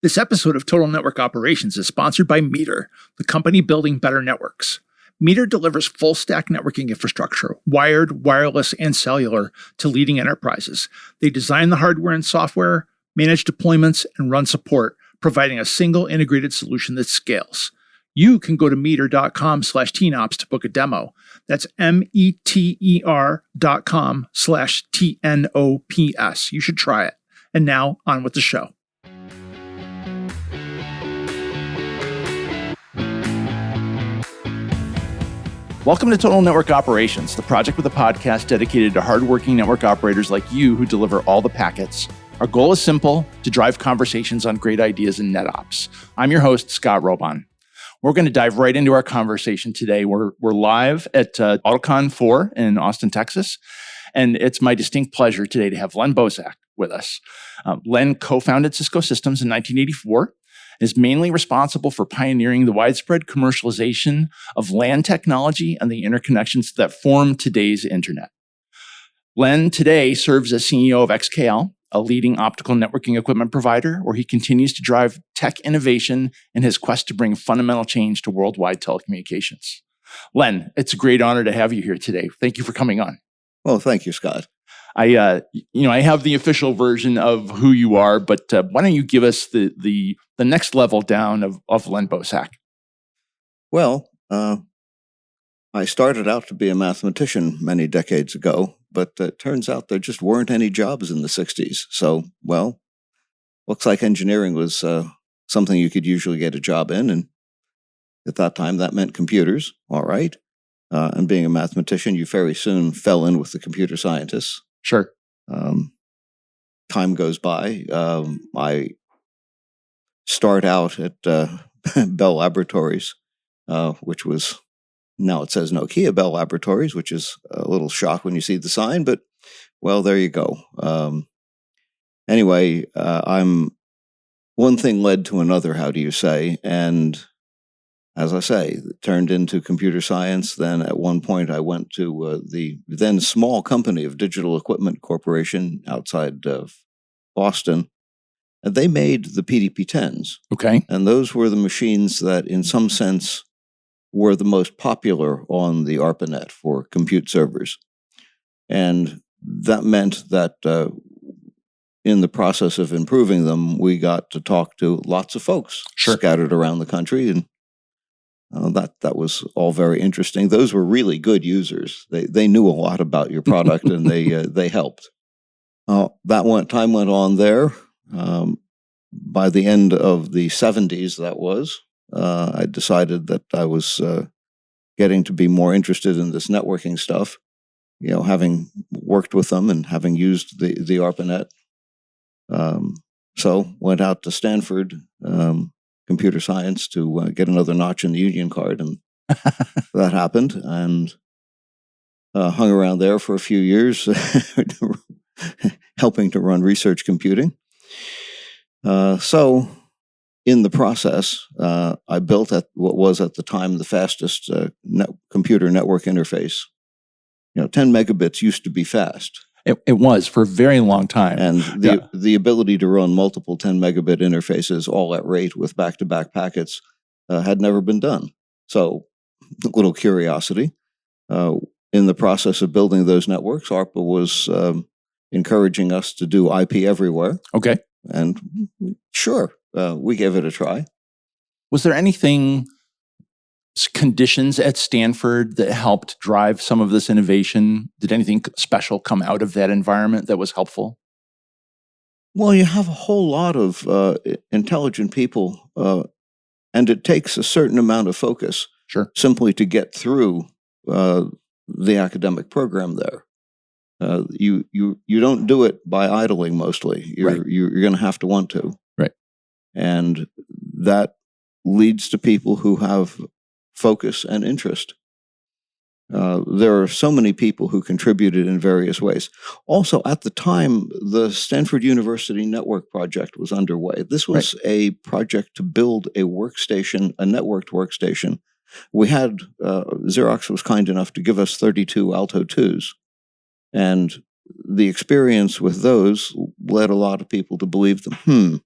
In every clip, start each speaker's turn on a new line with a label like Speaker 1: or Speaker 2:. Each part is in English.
Speaker 1: This episode of Total Network Operations is sponsored by Meter, the company building better networks. Meter delivers full-stack networking infrastructure, wired, wireless, and cellular, to leading enterprises. They design the hardware and software, manage deployments, and run support, providing a single integrated solution that scales. You can go to meter.com/tnops to book a demo. That's meter.com/TNOPS. You should try it. And now, on with the show. Welcome to Total Network Operations, the project with a podcast dedicated to hardworking network operators like you who deliver all the packets. Our goal is simple: to drive conversations on great ideas in NetOps. I'm your host, Scott Robohn. We're going to dive right into our conversation today. We're live at AutoCon 4 in Austin, Texas, and it's my distinct pleasure today to have Len Bosack with us. Len co-founded Cisco Systems in 1984. Is mainly responsible for pioneering the widespread commercialization of LAN technology and the interconnections that form today's internet. Len today serves as CEO of XKL, a leading optical networking equipment provider, where he continues to drive tech innovation in his quest to bring fundamental change to worldwide telecommunications. Len, it's a great honor to have you here today. Thank you for coming on.
Speaker 2: Well, thank you, Scott.
Speaker 1: I have the official version of who you are, but why don't you give us the next level down of Len Bosack?
Speaker 2: Well, I started out to be a mathematician many decades ago, but it turns out there just weren't any jobs in the 60s. So, well, looks like engineering was something you could usually get a job in. And at that time, that meant computers. All right. And being a mathematician, you very soon fell in with the computer scientists.
Speaker 1: Sure.
Speaker 2: Time goes by. I start out at Bell Laboratories, which was, now it says Nokia Bell Laboratories, which is a little shock when you see the sign, but well, there you go. Anyway, one thing led to another, how do you say? And as I say, it turned into computer science. Then at one point I went to the then small company of Digital Equipment Corporation outside of Boston. And they made the PDP-10s.
Speaker 1: Okay.
Speaker 2: And those were the machines that in some sense were the most popular on the ARPANET for compute servers. And that meant that in the process of improving them, we got to talk to lots of folks scattered around the country, and that was all very interesting. Those were really good users. They knew a lot about your product, and they helped. Time went on there. By the end of the 70s, I decided that I was getting to be more interested in this networking stuff. You know, having worked with them and having used the ARPANET. So went out to Stanford. Computer science to get another notch in the union card, and that happened, and hung around there for a few years helping to run research computing. So in the process, I built at what was at the time the fastest computer network interface. 10 megabits used to be fast.
Speaker 1: It was for a very long time.
Speaker 2: And the ability to run multiple 10 megabit interfaces all at rate with back-to-back packets had never been done. So, a little curiosity. In the process of building those networks, ARPA was encouraging us to do IP everywhere.
Speaker 1: Okay.
Speaker 2: And sure, we gave it a try.
Speaker 1: Was there conditions at Stanford that helped drive some of this innovation? Did anything special come out of that environment that was helpful?
Speaker 2: Well, you have a whole lot of intelligent people, and it takes a certain amount of focus simply to get through the academic program there. You don't do it by idling mostly. You're going to have to want to.
Speaker 1: Right.
Speaker 2: And that leads to people who have focus and interest. There are so many people who contributed in various ways. Also, at the time, the Stanford University Network Project was underway. This was a project to build a workstation, a networked workstation. We had, Xerox was kind enough to give us 32 Alto 2s. And the experience with those led a lot of people to believe them,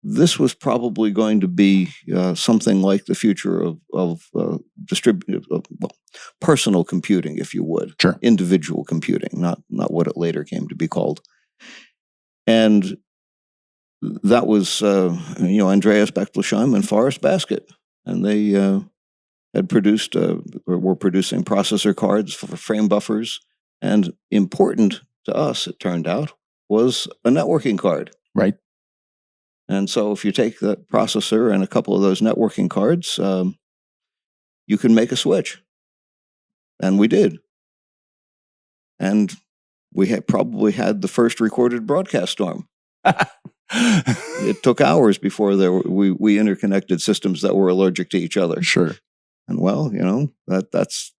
Speaker 2: this was probably going to be something like the future of distributed, personal computing, if you would.
Speaker 1: Sure.
Speaker 2: Individual computing, not what it later came to be called. And that was, Andreas Bechtolsheim and Forrest Baskett. And they had produced, were producing processor cards for frame buffers. And important to us, it turned out, was a networking card.
Speaker 1: Right.
Speaker 2: And so if you take the processor and a couple of those networking cards, you can make a switch. And we did. And we had probably had the first recorded broadcast storm. It took hours before we interconnected systems that were allergic to each other.
Speaker 1: Sure.
Speaker 2: And well, that's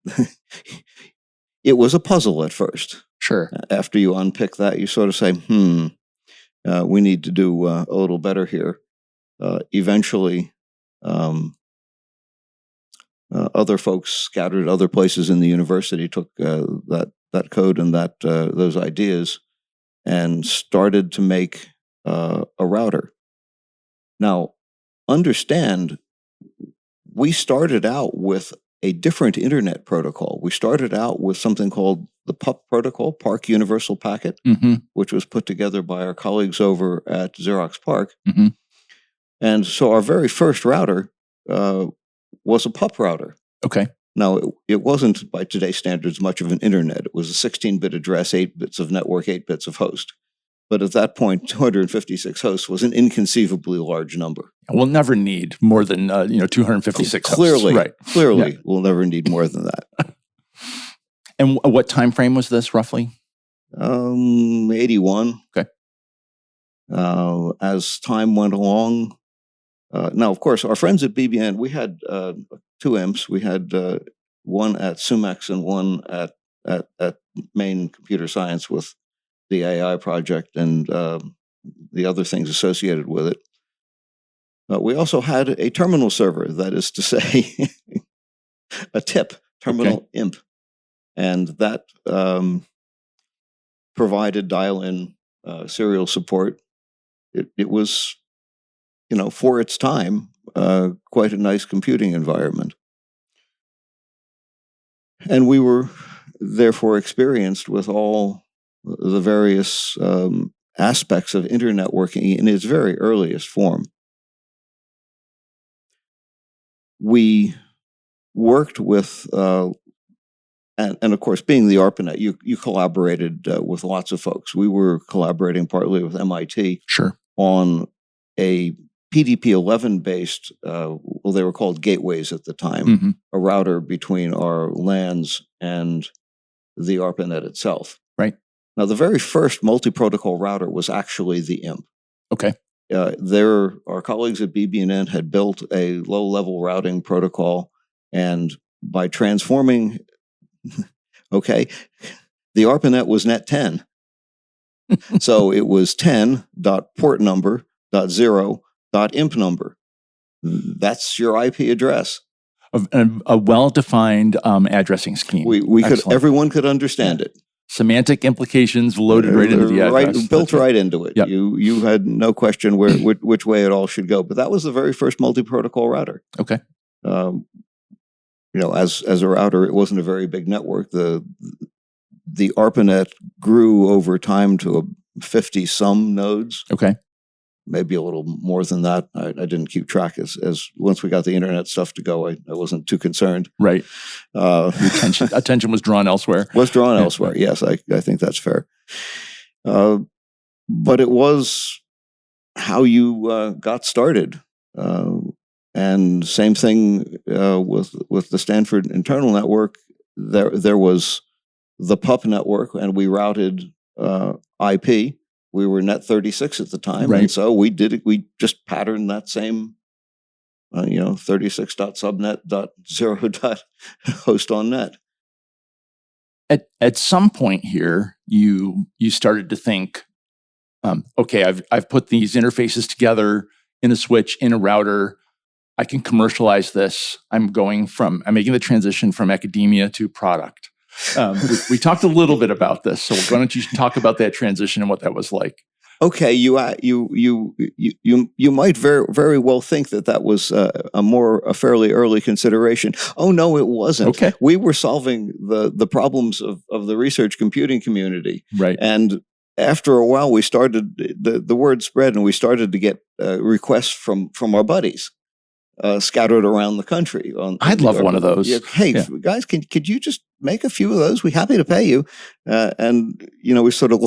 Speaker 2: it was a puzzle at first.
Speaker 1: Sure.
Speaker 2: After you unpick that, you sort of say, we need to do a little better here. Eventually, other folks scattered other places in the university took that code and those ideas and started to make a router. Now, understand, we started out with a different internet protocol. We started out with something called the PUP protocol, Park Universal Packet, which was put together by our colleagues over at Xerox PARC. And so our very first router was a PUP router.
Speaker 1: Okay.
Speaker 2: Now, it wasn't, by today's standards, much of an internet. It was a 16-bit address, 8 bits of network, 8 bits of host. But at that point, 256 hosts was an inconceivably large number.
Speaker 1: We'll never need more than 256
Speaker 2: clearly,
Speaker 1: hosts. Right.
Speaker 2: Clearly, we'll never need more than that.
Speaker 1: And what time frame was this, roughly?
Speaker 2: 81.
Speaker 1: Okay.
Speaker 2: As time went along, now, of course, our friends at BBN, we had 2 imps. We had one at Sumex and one at Maine Computer Science with the AI project and the other things associated with it. We also had a terminal server, that is to say, a TIP, terminal imp. And that provided dial-in serial support. It was, for its time, quite a nice computing environment. And we were therefore experienced with all the various aspects of internet working in its very earliest form. We worked with, and of course, being the ARPANET, you collaborated with lots of folks. We were collaborating partly with MIT on a PDP-11 based, they were called gateways at the time, a router between our LANs and the ARPANET itself.
Speaker 1: Right.
Speaker 2: Now, the very first multi-protocol router was actually the IMP.
Speaker 1: Okay.
Speaker 2: Our colleagues at BB&N had built a low-level routing protocol, and by transforming, the ARPANET was net 10. So it was 10.port number, .0, .imp number. That's your IP address.
Speaker 1: A well-defined addressing scheme.
Speaker 2: Everyone could understand it.
Speaker 1: Semantic implications loaded right into the address.
Speaker 2: Built right into it.
Speaker 1: Yep.
Speaker 2: You had no question which way it all should go. But that was the very first multi-protocol router.
Speaker 1: Okay.
Speaker 2: As a router, it wasn't a very big network. The ARPANET grew over time to 50-some nodes.
Speaker 1: Okay.
Speaker 2: Maybe a little more than that. I didn't keep track as once we got the internet stuff to go, I wasn't too concerned.
Speaker 1: Right. Attention was drawn elsewhere.
Speaker 2: Elsewhere. Yes, I think that's fair. But it was how you got started. And same thing with the Stanford internal network. There was the PUP network, and we routed IP. We were net 36 at the time,
Speaker 1: right.
Speaker 2: And so we did it. We just patterned that same, 36.subnet.0.host on net.
Speaker 1: At some point here, you started to think, okay, I've put these interfaces together in a switch, in a router. I can commercialize this. I'm making the transition from academia to product. We talked a little bit about this, so why don't you talk about that transition and what that was like?
Speaker 2: Okay, you might very well think that was a fairly early consideration. Oh no, it wasn't.
Speaker 1: Okay.
Speaker 2: We were solving the problems of the research computing community,
Speaker 1: Right.
Speaker 2: and after a while, we started the word spread, and we started to get requests from our buddies scattered around the country.
Speaker 1: I'd love one of those.
Speaker 2: Hey, guys, could you just make a few of those? We're happy to pay you. And we sort of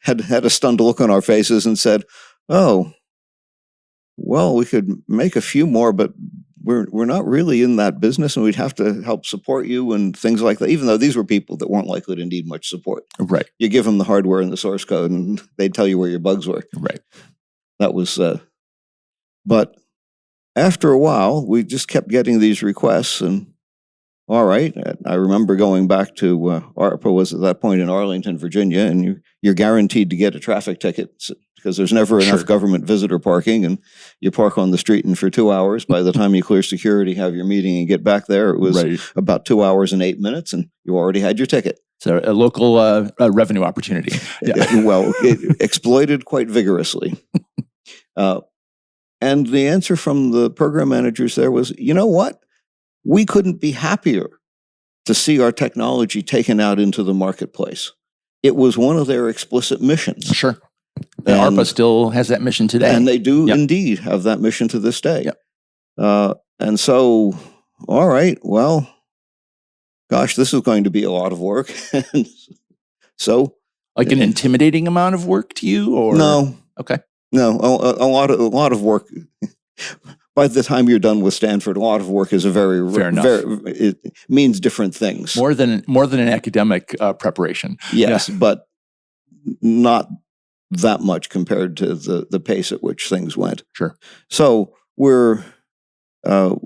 Speaker 2: had a stunned look on our faces and said, "Oh, well, we could make a few more, but we're not really in that business, and we'd have to help support you and things like that." Even though these were people that weren't likely to need much support,
Speaker 1: right?
Speaker 2: You give them the hardware and the source code, and they'd tell you where your bugs were.
Speaker 1: Right.
Speaker 2: That was, but after a while, we just kept getting these requests, and all right. I remember going back to ARPA was at that point in Arlington, Virginia, and you're guaranteed to get a traffic ticket because there's never enough government visitor parking, and you park on the street, and for 2 hours, by the time you clear security, have your meeting, and get back there, it was about 2 hours and 8 minutes, and you already had your ticket.
Speaker 1: So a local revenue opportunity. Yeah.
Speaker 2: Well, it exploited quite vigorously. And the answer from the program managers there was, you know what? We couldn't be happier to see our technology taken out into the marketplace. It was one of their explicit missions.
Speaker 1: Sure. And ARPA still has that mission today.
Speaker 2: And they do indeed have that mission to this day. And so, all right, well, gosh, this is going to be a lot of work. So,
Speaker 1: like an intimidating amount of work to you, or
Speaker 2: no?
Speaker 1: Okay.
Speaker 2: No, a lot of work. By the time you're done with Stanford, a lot of work is it means different things.
Speaker 1: More than an academic preparation.
Speaker 2: Yes, but not that much compared to the pace at which things went.
Speaker 1: Sure.
Speaker 2: So we're, December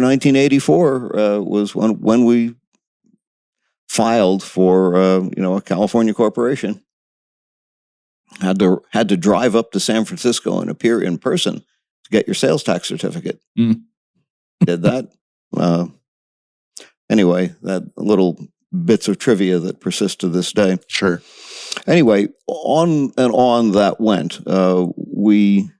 Speaker 2: 1984 was when we filed for a California corporation. Had to drive up to San Francisco and appear in person to get your sales tax certificate. Did that. Anyway, that little bits of trivia that persist to this day.
Speaker 1: Sure.
Speaker 2: Anyway, on and on that went. We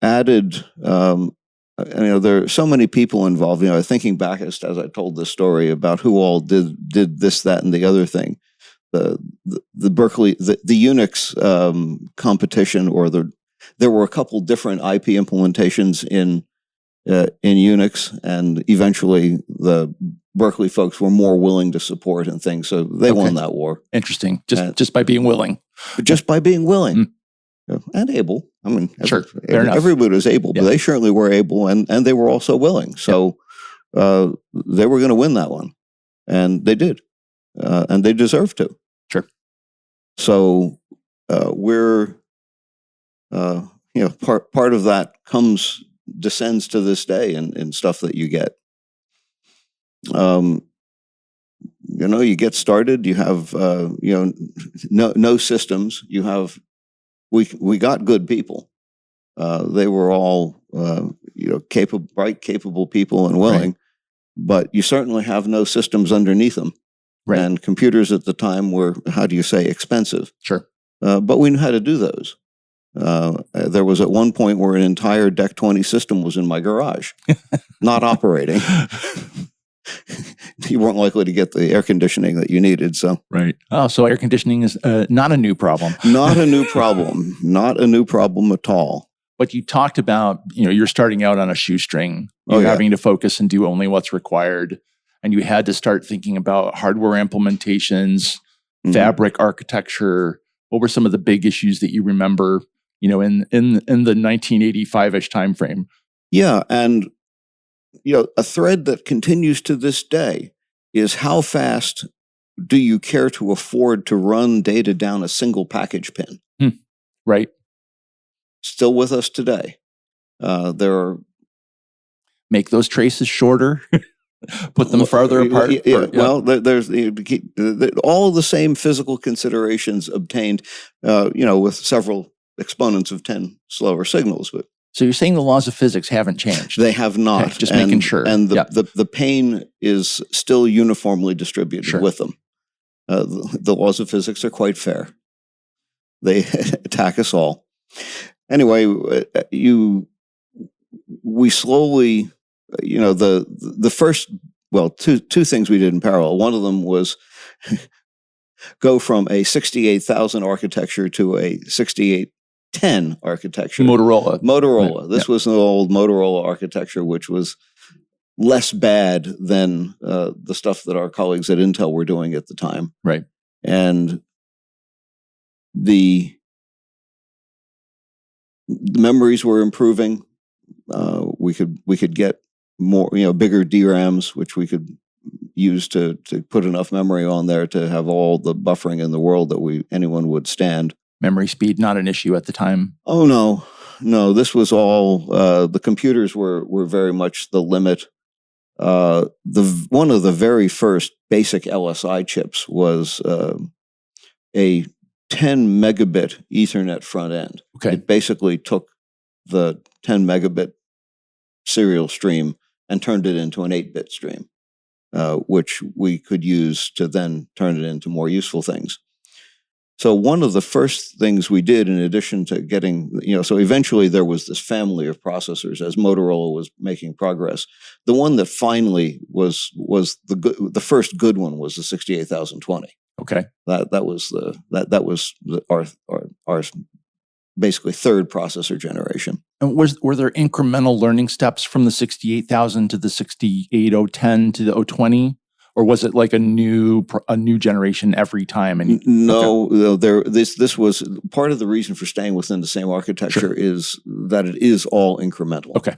Speaker 2: added, there are so many people involved. Thinking back as I told this story about who all did this, that, and the other thing. The Berkeley, the Unix competition, or there were a couple different IP implementations in Unix, and eventually the Berkeley folks were more willing to support and things, so they won that war.
Speaker 1: Interesting, just by being willing.
Speaker 2: Just by being willing and able. I mean, everybody was able, but they certainly were able, and they were also willing. So they were going to win that one, and they did, and they deserved to.
Speaker 1: Sure.
Speaker 2: So we're, part of that descends to this day in stuff that you get. You get started. You have, no systems. You have, we got good people. They were all, capable people and willing, but you certainly have no systems underneath them. Right. And computers at the time were, expensive.
Speaker 1: Sure.
Speaker 2: But we knew how to do those. There was at one point where an entire DEC 20 system was in my garage, not operating. You weren't likely to get the air conditioning that you needed. So
Speaker 1: right. Oh, so air conditioning is not a new problem.
Speaker 2: Not a new problem. Not a new problem at all.
Speaker 1: But you talked about, you're starting out on a shoestring. You're having to focus and do only what's required. And you had to start thinking about hardware implementations, fabric architecture. What were some of the big issues that you remember, in the 1985-ish timeframe?
Speaker 2: Yeah, and a thread that continues to this day is how fast do you care to afford to run data down a single package pin?
Speaker 1: Right.
Speaker 2: Still with us today. There are
Speaker 1: make those traces shorter. Put them farther apart.
Speaker 2: Well, there's all of the same physical considerations obtained, with several exponents of 10 slower signals. But
Speaker 1: so you're saying the laws of physics haven't changed?
Speaker 2: They have not.
Speaker 1: Okay, just making sure.
Speaker 2: And the pain is still uniformly distributed with them. The laws of physics are quite fair. They attack us all. Anyway, we slowly, the first, two things we did in parallel. One of them was go from a 68,000 architecture to a 6810 architecture.
Speaker 1: Motorola.
Speaker 2: This was an old Motorola architecture, which was less bad than the stuff that our colleagues at Intel were doing at the time.
Speaker 1: Right.
Speaker 2: And the memories were improving. We could get more, bigger DRAMs, which we could use to put enough memory on there to have all the buffering in the world that anyone would stand.
Speaker 1: Memory speed, not an issue at the time.
Speaker 2: Oh, no. This was all, the computers were very much the limit. One of the very first basic LSI chips was a 10 megabit Ethernet front end.
Speaker 1: Okay.
Speaker 2: It basically took the 10 megabit serial stream and turned it into an 8-bit stream, which we could use to then turn it into more useful things. So one of the first things we did, in addition to getting, so eventually there was this family of processors as Motorola was making progress. The one that finally was the first good one was the 68,020.
Speaker 1: Okay.
Speaker 2: That was our basically third processor generation.
Speaker 1: And were there incremental learning steps from the 68,000 to the 68,010 to the 020? Or was it like a new generation every time?
Speaker 2: No, this was part of the reason for staying within the same architecture.
Speaker 1: Sure.
Speaker 2: Is that it is all incremental.
Speaker 1: Okay.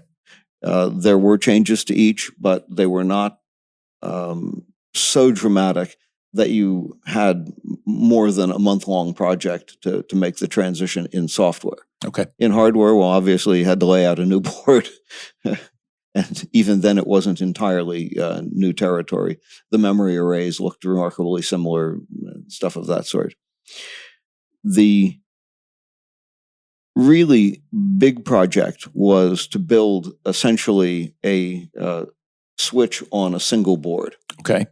Speaker 2: There were changes to each, but they were not so dramatic that you had more than a month-long project to make the transition in software.
Speaker 1: Okay.
Speaker 2: In hardware, well, obviously you had to lay out a new board. And even then, it wasn't entirely new territory. The memory arrays looked remarkably similar, stuff of that sort. The really big project was to build essentially a switch on a single board.
Speaker 1: Okay.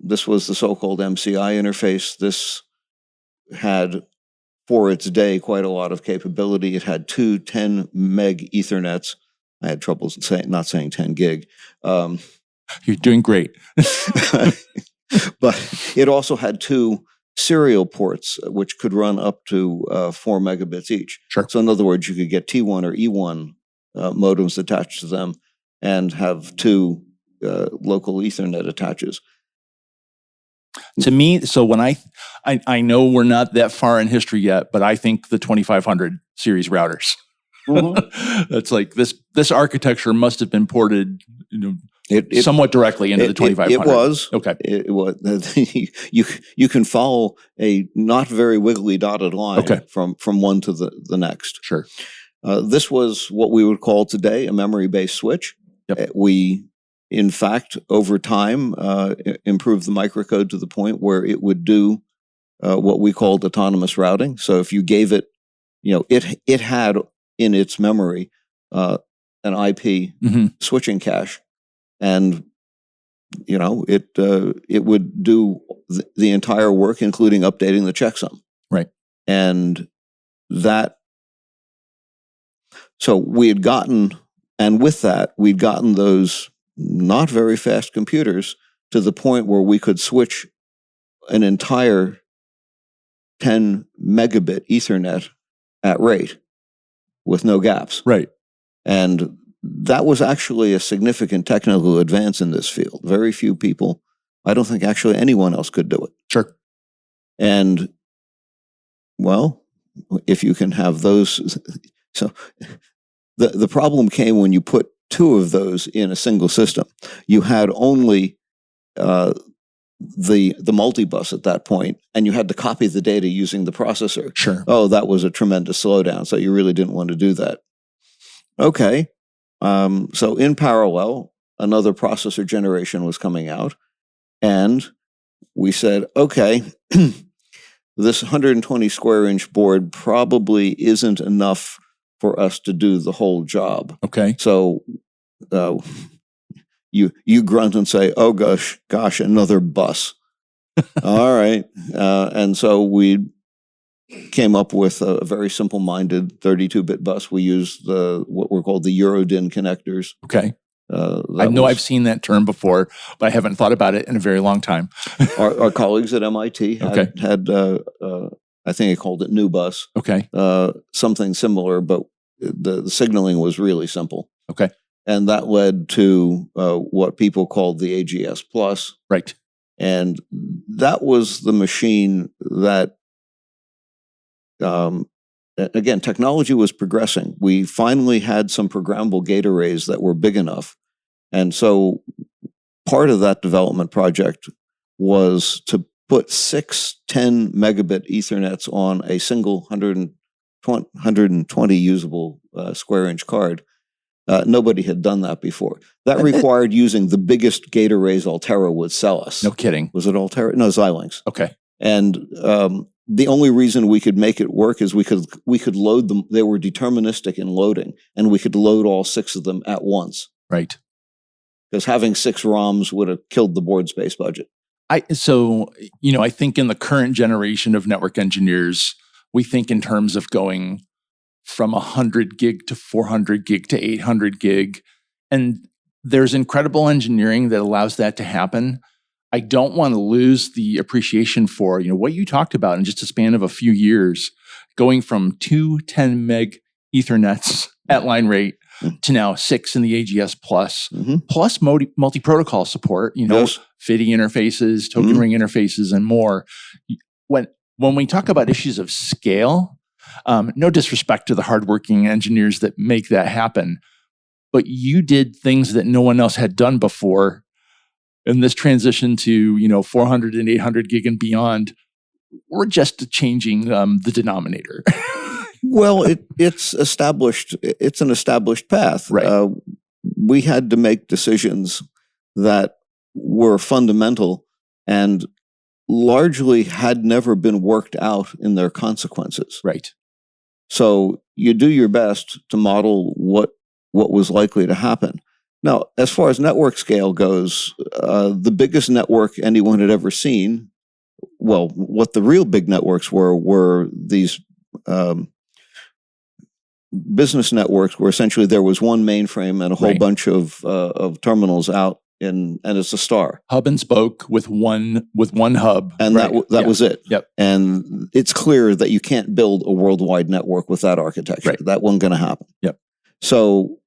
Speaker 2: This was the so-called MCI interface. This had, for its day, quite a lot of capability. It had two 10 meg Ethernets. I had trouble not saying 10 gig.
Speaker 1: You're doing great.
Speaker 2: But it also had two serial ports, which could run up to 4 megabits each.
Speaker 1: Sure.
Speaker 2: So in other words, you could get T1 or E1 modems attached to them and have two local Ethernet attaches.
Speaker 1: To me, so when I know we're not that far in history yet, but I think the 2500 series routers. Mm-hmm. It's like this architecture must have been ported, somewhat directly into the 2500.
Speaker 2: It was.
Speaker 1: Okay.
Speaker 2: It was. You can follow a not very wiggly dotted line from one to the next.
Speaker 1: Sure.
Speaker 2: This was what we would call today a memory-based switch.
Speaker 1: Yep.
Speaker 2: We, in fact, over time, improved the microcode to the point where it would do what we called autonomous routing. So if you gave it, it had in its memory an IP switching cache, and it would do the entire work, including updating the checksum.
Speaker 1: Right.
Speaker 2: And that, so we had gotten, and with that, we'd gotten those not very fast computers to the point where we could switch an entire 10 megabit Ethernet at rate with no gaps.
Speaker 1: Right.
Speaker 2: And that was actually a significant technical advance in this field. Very few people, I don't think actually anyone else could do it.
Speaker 1: Sure.
Speaker 2: And, well, if you can have those, so the problem came when you put two of those in a single system. You had only the multi-bus at that point, and you had to copy the data using the processor.
Speaker 1: Sure.
Speaker 2: Oh, that was a tremendous slowdown, so you really didn't want to do that. Okay. So in parallel, another processor generation was coming out, and we said, okay, this 120 square inch board probably isn't enough for us to do the whole job.
Speaker 1: Okay.
Speaker 2: So you grunt and say, oh gosh, another bus. All right. And so we came up with a very simple-minded 32-bit bus. We used what were called the Eurodin connectors.
Speaker 1: Okay. I know I've seen that term before, but I haven't thought about it in a very long time.
Speaker 2: our colleagues at MIT had I think they called it New Bus.
Speaker 1: Okay.
Speaker 2: Something similar, but the signaling was really simple.
Speaker 1: Okay.
Speaker 2: And that led to what people called the AGS Plus.
Speaker 1: Right.
Speaker 2: And that was the machine that, again, technology was progressing. We finally had some programmable gate arrays that were big enough. And so part of that development project was to put 6 10 megabit Ethernets on a single 120 usable square inch card. Nobody had done that before. That required using the biggest gate arrays Altera would sell us.
Speaker 1: No kidding.
Speaker 2: Was it Altera? No, Xilinx.
Speaker 1: Okay.
Speaker 2: And the only reason we could make it work is we could load them. They were deterministic in loading, and we could load all 6 of them at once.
Speaker 1: Right.
Speaker 2: Because having 6 ROMs would have killed the board space budget.
Speaker 1: I think in the current generation of network engineers, we think in terms of going from 100 gig to 400 gig to 800 gig. And there's incredible engineering that allows that to happen. I don't want to lose the appreciation for, what you talked about in just a span of a few years, going from 2 10 meg Ethernets at line rate to now 6 in the AGS Plus, plus multi-protocol support,
Speaker 2: Yes.
Speaker 1: FIDI interfaces, token ring interfaces, and more. When we talk about issues of scale, no disrespect to the hardworking engineers that make that happen, but you did things that no one else had done before. And this transition to 400 and 800 gig and beyond, we're just changing the denominator.
Speaker 2: Well, it's established. It's an established path.
Speaker 1: Right.
Speaker 2: We had to make decisions that were fundamental and largely had never been worked out in their consequences.
Speaker 1: Right.
Speaker 2: So you do your best to model what was likely to happen. Now, as far as network scale goes, the biggest network anyone had ever seen, well, what the real big networks were these business networks where essentially there was one mainframe and a whole bunch of terminals out, and it's a star.
Speaker 1: Hub and spoke with one hub.
Speaker 2: And that was it.
Speaker 1: Yep.
Speaker 2: And it's clear that you can't build a worldwide network with that architecture.
Speaker 1: Right.
Speaker 2: That wasn't going to happen.
Speaker 1: Yep.
Speaker 2: So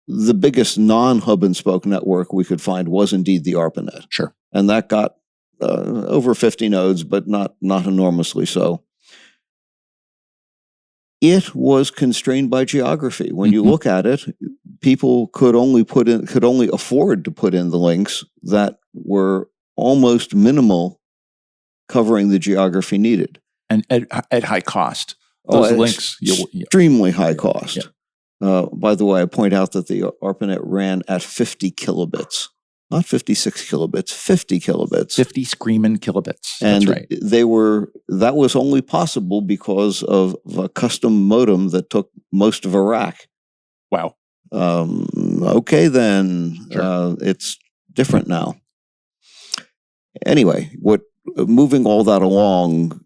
Speaker 2: the biggest non-hub and spoke network we could find was indeed the ARPANET.
Speaker 1: Sure.
Speaker 2: And that got over 50 nodes, but not enormously so. It was constrained by geography. When you look at it, people could only afford to put in the links that were almost minimal, covering the geography needed,
Speaker 1: and at high cost. Those links,
Speaker 2: extremely high cost. Yeah. By the way, I point out that the ARPANET ran at 50 kilobits. Not 56 kilobits, 50 kilobits.
Speaker 1: 50 screaming kilobits.
Speaker 2: And
Speaker 1: that's right.
Speaker 2: That was only possible because of a custom modem that took most of a rack.
Speaker 1: Wow.
Speaker 2: Okay, then. Sure. It's different now. Anyway, moving all that along,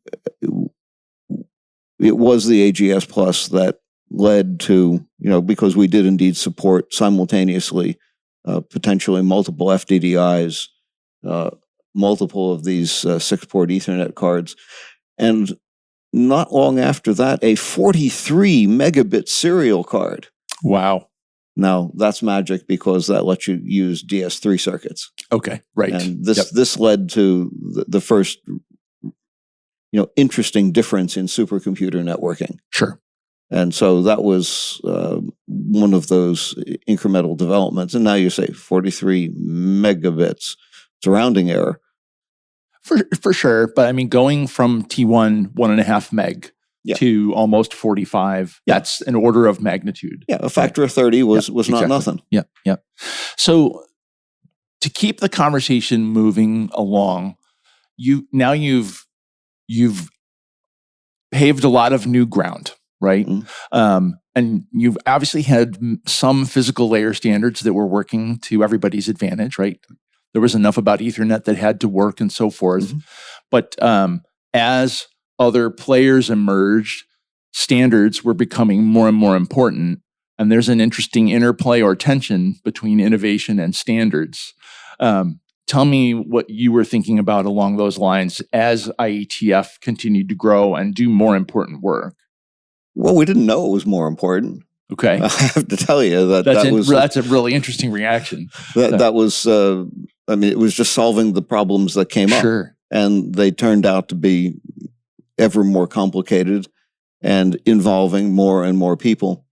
Speaker 2: it was the AGS Plus that led to, because we did indeed support simultaneously potentially multiple FDDIs, multiple of these 6-port Ethernet cards. And not long after that, a 43 megabit serial card.
Speaker 1: Wow.
Speaker 2: Now, that's magic because that lets you use DS3 circuits.
Speaker 1: Okay, right.
Speaker 2: And this led to the first interesting difference in supercomputer networking.
Speaker 1: Sure.
Speaker 2: And so that was one of those incremental developments. And now you say 43 megabits. It's a rounding error.
Speaker 1: For sure. But I mean, going from T1, 1.5 meg to almost 45, that's an order of magnitude.
Speaker 2: Yeah, a factor of 30 was not nothing.
Speaker 1: Yeah, yeah. So to keep the conversation moving along, you've paved a lot of new ground. Right. And you've obviously had some physical layer standards that were working to everybody's advantage, right? There was enough about Ethernet that had to work and so forth.
Speaker 2: Mm-hmm.
Speaker 1: But as other players emerged, standards were becoming more and more important. And there's an interesting interplay or tension between innovation and standards. Tell me what you were thinking about along those lines as IETF continued to grow and do more important work.
Speaker 2: Well, we didn't know it was more important.
Speaker 1: Okay.
Speaker 2: I have to tell you
Speaker 1: that's a really interesting reaction.
Speaker 2: That was, it was just solving the problems that came up.
Speaker 1: Sure.
Speaker 2: And they turned out to be ever more complicated and involving more and more people.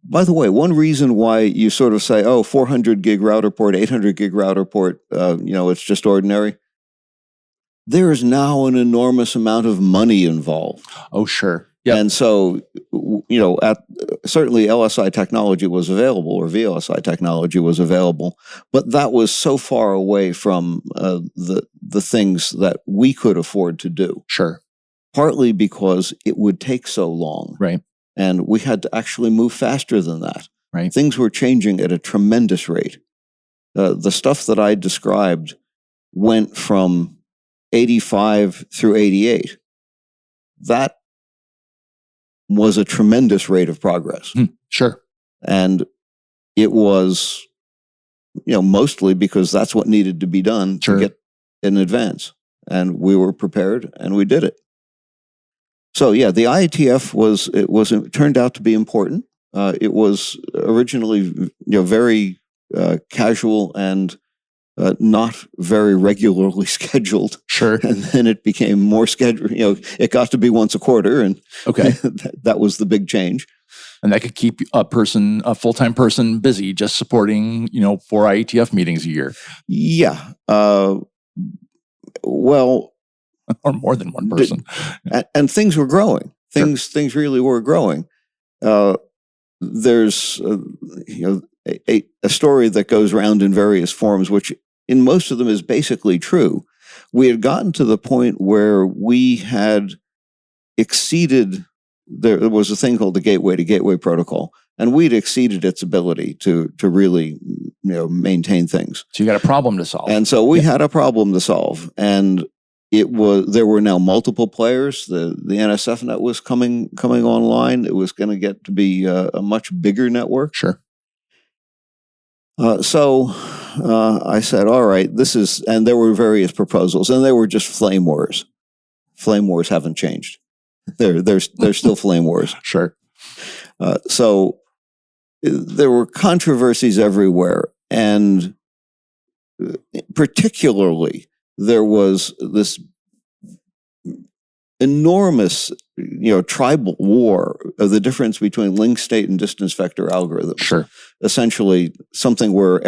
Speaker 2: By the way, one reason why you sort of say, 400 gig router port, 800 gig router port, it's just ordinary. There is now an enormous amount of money involved.
Speaker 1: Oh, sure. Yep.
Speaker 2: And so, certainly LSI technology was available, or VLSI technology was available, but that was so far away from the things that we could afford to do.
Speaker 1: Sure.
Speaker 2: Partly because it would take so long.
Speaker 1: Right.
Speaker 2: And we had to actually move faster than that.
Speaker 1: Right.
Speaker 2: Things were changing at a tremendous rate. The stuff that I described went from 85 through 88. That was a tremendous rate of progress.
Speaker 1: Sure.
Speaker 2: And it was, mostly because that's what needed to be done to get in advance. And we were prepared and we did it. So yeah, the IETF turned out to be important. It was originally, very casual and not very regularly scheduled.
Speaker 1: Sure.
Speaker 2: And then it became more scheduled. It got to be once a quarter, and
Speaker 1: okay,
Speaker 2: that was the big change.
Speaker 1: And that could keep a full-time person busy just supporting, 4 IETF meetings a year.
Speaker 2: Yeah. Well.
Speaker 1: Or more than one person.
Speaker 2: And things were growing. Things really were growing. There's a story that goes around in various forms, which in most of them is basically true. We had gotten to the point where we had exceeded, there was a thing called the gateway-to-gateway protocol, and we'd exceeded its ability to really maintain things.
Speaker 1: So you got a problem to solve.
Speaker 2: And so we had a problem to solve, and there were now multiple players. The NSFnet was coming online. It was going to get to be a much bigger network.
Speaker 1: Sure.
Speaker 2: So I said, all right, and there were various proposals, and they were just flame wars. Flame wars haven't changed. They're still flame wars.
Speaker 1: Sure.
Speaker 2: So there were controversies everywhere, and particularly there was this enormous, tribal war of the difference between link state and distance vector algorithms.
Speaker 1: Sure.
Speaker 2: Essentially, something where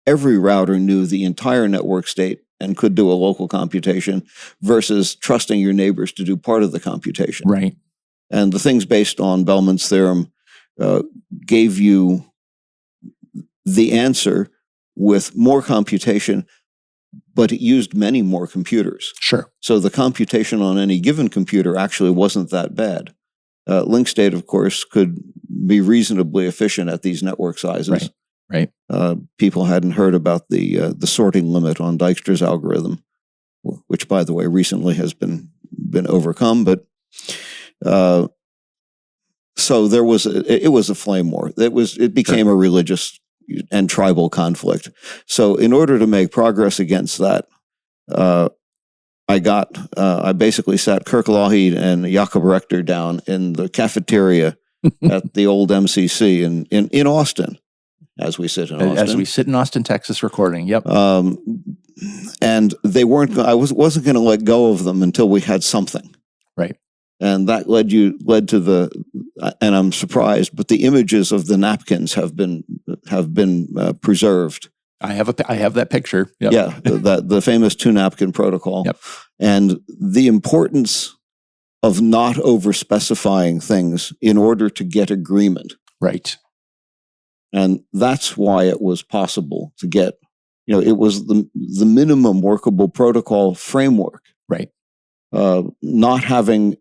Speaker 2: every router knew the entire network state and could do a local computation versus trusting your neighbors to do part of the computation.
Speaker 1: Right.
Speaker 2: And the things based on Bellman's theorem gave you the answer with more computation, but it used many more computers.
Speaker 1: Sure.
Speaker 2: So the computation on any given computer actually wasn't that bad. Link state, of course, could be reasonably efficient at these network sizes.
Speaker 1: Right.
Speaker 2: People hadn't heard about the sorting limit on Dijkstra's algorithm, which, by the way, recently has been overcome. But so it was a flame war. It became a religious and tribal conflict. So in order to make progress against that, I basically sat Kirk Lougheed and Jakob Rector down in the cafeteria at the old MCC in Austin, as we sit in Austin.
Speaker 1: As we sit in Austin, Texas, recording. Yep.
Speaker 2: And they weren't. I wasn't going to let go of them until we had something.
Speaker 1: Right.
Speaker 2: And that led to the, and I'm surprised, but the images of the napkins have been preserved.
Speaker 1: I have that picture. Yep.
Speaker 2: Yeah, the famous 2-napkin protocol.
Speaker 1: Yep.
Speaker 2: And the importance of not over-specifying things in order to get agreement.
Speaker 1: Right.
Speaker 2: And that's why it was possible to get, it was the minimum workable protocol framework.
Speaker 1: Right.
Speaker 2: Not having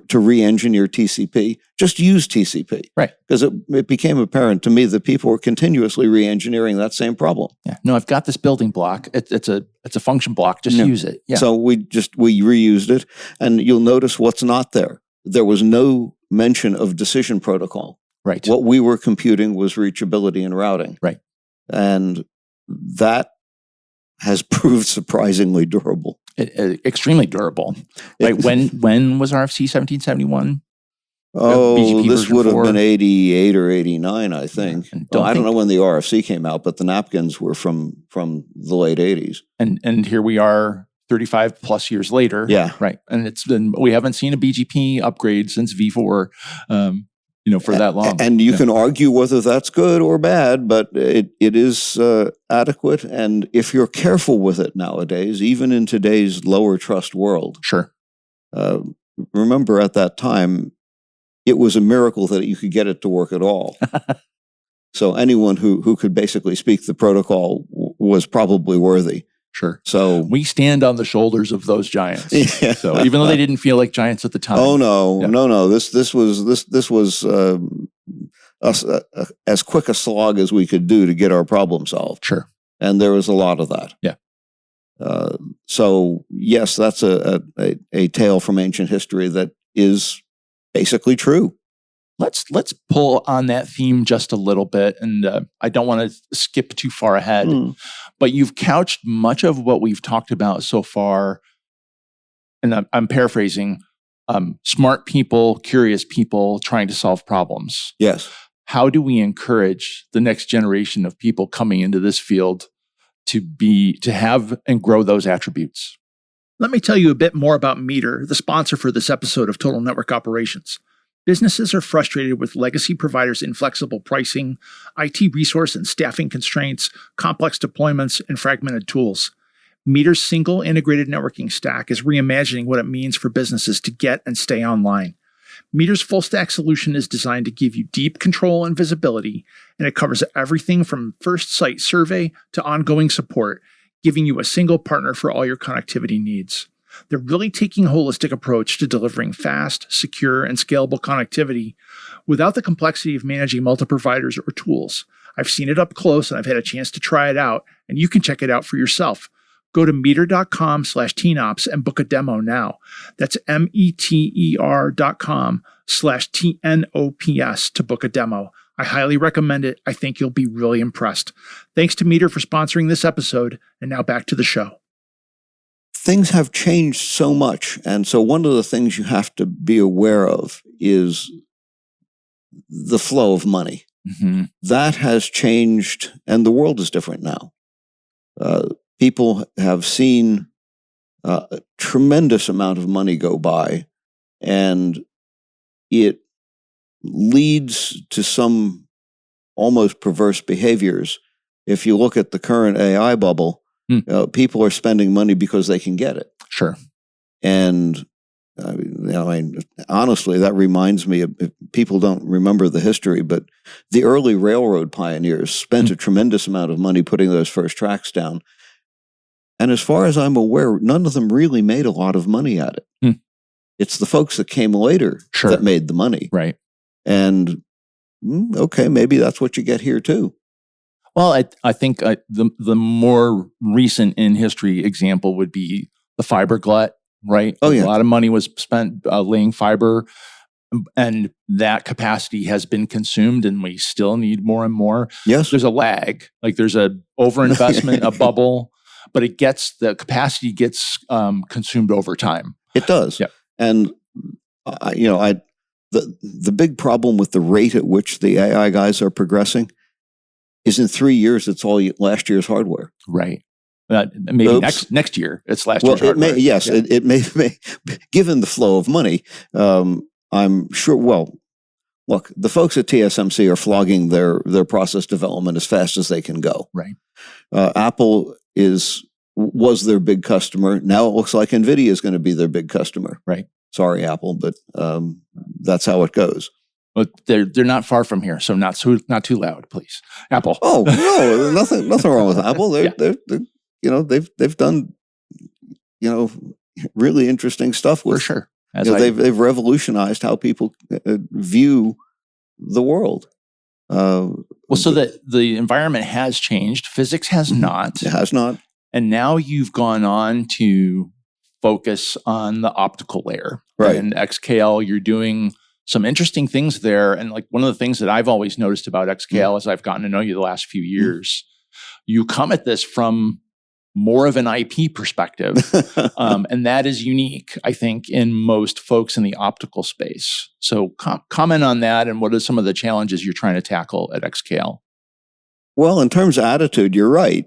Speaker 2: to re-engineer TCP, just use TCP.
Speaker 1: Right.
Speaker 2: Because it became apparent to me that people were continuously re-engineering that same problem.
Speaker 1: Yeah. No, I've got this building block. It's a function block. Just use it. Yeah.
Speaker 2: So we reused it, and you'll notice what's not there. There was no mention of decision protocol.
Speaker 1: Right.
Speaker 2: What we were computing was reachability and routing.
Speaker 1: Right.
Speaker 2: And that has proved surprisingly durable.
Speaker 1: Extremely durable. Right. When was RFC 1771?
Speaker 2: Oh, this would have been 88 or 89, I think. I don't know when the RFC came out, but the napkins were from the late 80s.
Speaker 1: And here we are 35 plus years later.
Speaker 2: Yeah.
Speaker 1: Right. And we haven't seen a BGP upgrade since V4, for that long.
Speaker 2: And you can argue whether that's good or bad, but it is adequate. And if you're careful with it nowadays, even in today's lower trust world.
Speaker 1: Sure.
Speaker 2: Remember at that time, it was a miracle that you could get it to work at all. So anyone who could basically speak the protocol was probably worthy.
Speaker 1: Sure.
Speaker 2: So
Speaker 1: we stand on the shoulders of those giants.
Speaker 2: Yeah.
Speaker 1: So even though they didn't feel like giants at the time.
Speaker 2: Oh no. This was as quick a slog as we could do to get our problem solved.
Speaker 1: Sure.
Speaker 2: And there was a lot of that.
Speaker 1: Yeah.
Speaker 2: So yes, that's a tale from ancient history that is basically true.
Speaker 1: Let's pull on that theme just a little bit, and I don't want to skip too far ahead, but you've couched much of what we've talked about so far, and I'm paraphrasing, smart people, curious people trying to solve problems.
Speaker 2: Yes.
Speaker 1: How do we encourage the next generation of people coming into this field to have and grow those attributes?
Speaker 3: Let me tell you a bit more about Meter, the sponsor for this episode of Total Network Operations. Businesses are frustrated with legacy providers' inflexible pricing, IT resource and staffing constraints, complex deployments, and fragmented tools. Meter's single integrated networking stack is reimagining what it means for businesses to get and stay online. Meter's full stack solution is designed to give you deep control and visibility, and it covers everything from first site survey to ongoing support, giving you a single partner for all your connectivity needs. They're really taking a holistic approach to delivering fast, secure, and scalable connectivity without the complexity of managing multiple providers or tools. I've seen it up close and I've had a chance to try it out, and you can check it out for yourself. Go to meter.com/TNOPS and book a demo now. That's meter.com/TNOPS to book a demo. I highly recommend it. I think you'll be really impressed. Thanks to Meter for sponsoring this episode, and now back to the show.
Speaker 2: Things have changed so much, and so one of the things you have to be aware of is the flow of money.
Speaker 1: Mm-hmm.
Speaker 2: That has changed, and the world is different now. People have seen a tremendous amount of money go by, and it leads to some almost perverse behaviors. If you look at the current AI bubble, people are spending money because they can get it.
Speaker 1: Sure.
Speaker 2: And honestly, that reminds me of, people don't remember the history, but the early railroad pioneers spent a tremendous amount of money putting those first tracks down. And as far as I'm aware, none of them really made a lot of money at it. It's the folks that came later that made the money.
Speaker 1: Right.
Speaker 2: And okay, maybe that's what you get here too.
Speaker 1: Well, I think the more recent in history example would be the fiber glut, right?
Speaker 2: Oh, yeah.
Speaker 1: A lot of money was spent laying fiber, and that capacity has been consumed, and we still need more and more.
Speaker 2: Yes.
Speaker 1: There's a lag, like there's a overinvestment, a bubble, but the capacity gets consumed over time.
Speaker 2: It does.
Speaker 1: Yeah.
Speaker 2: And the big problem with the rate at which the AI guys are progressing is in 3 years, it's all last year's hardware.
Speaker 1: Right. Maybe next year, it's last year's hardware.
Speaker 2: It may, given the flow of money, I'm sure, look, the folks at TSMC are flogging their process development as fast as they can go.
Speaker 1: Right.
Speaker 2: Apple was their big customer. Now it looks like NVIDIA is going to be their big customer.
Speaker 1: Right.
Speaker 2: Sorry, Apple, but that's how it goes.
Speaker 1: But they're not far from here, so not too loud, please. Apple.
Speaker 2: Oh no, nothing wrong with Apple. They're they've done really interesting stuff with They've revolutionized how people view the world.
Speaker 1: So that the environment has changed. Physics has not.
Speaker 2: It has not.
Speaker 1: And now you've gone on to focus on the optical layer.
Speaker 2: Right.
Speaker 1: And XKL, you're doing some interesting things there. And like one of the things that I've always noticed about XKL as I've gotten to know you the last few years, you come at this from more of an IP perspective. And that is unique, I think, in most folks in the optical space. So comment on that and what are some of the challenges you're trying to tackle at XKL?
Speaker 2: Well, in terms of attitude, you're right.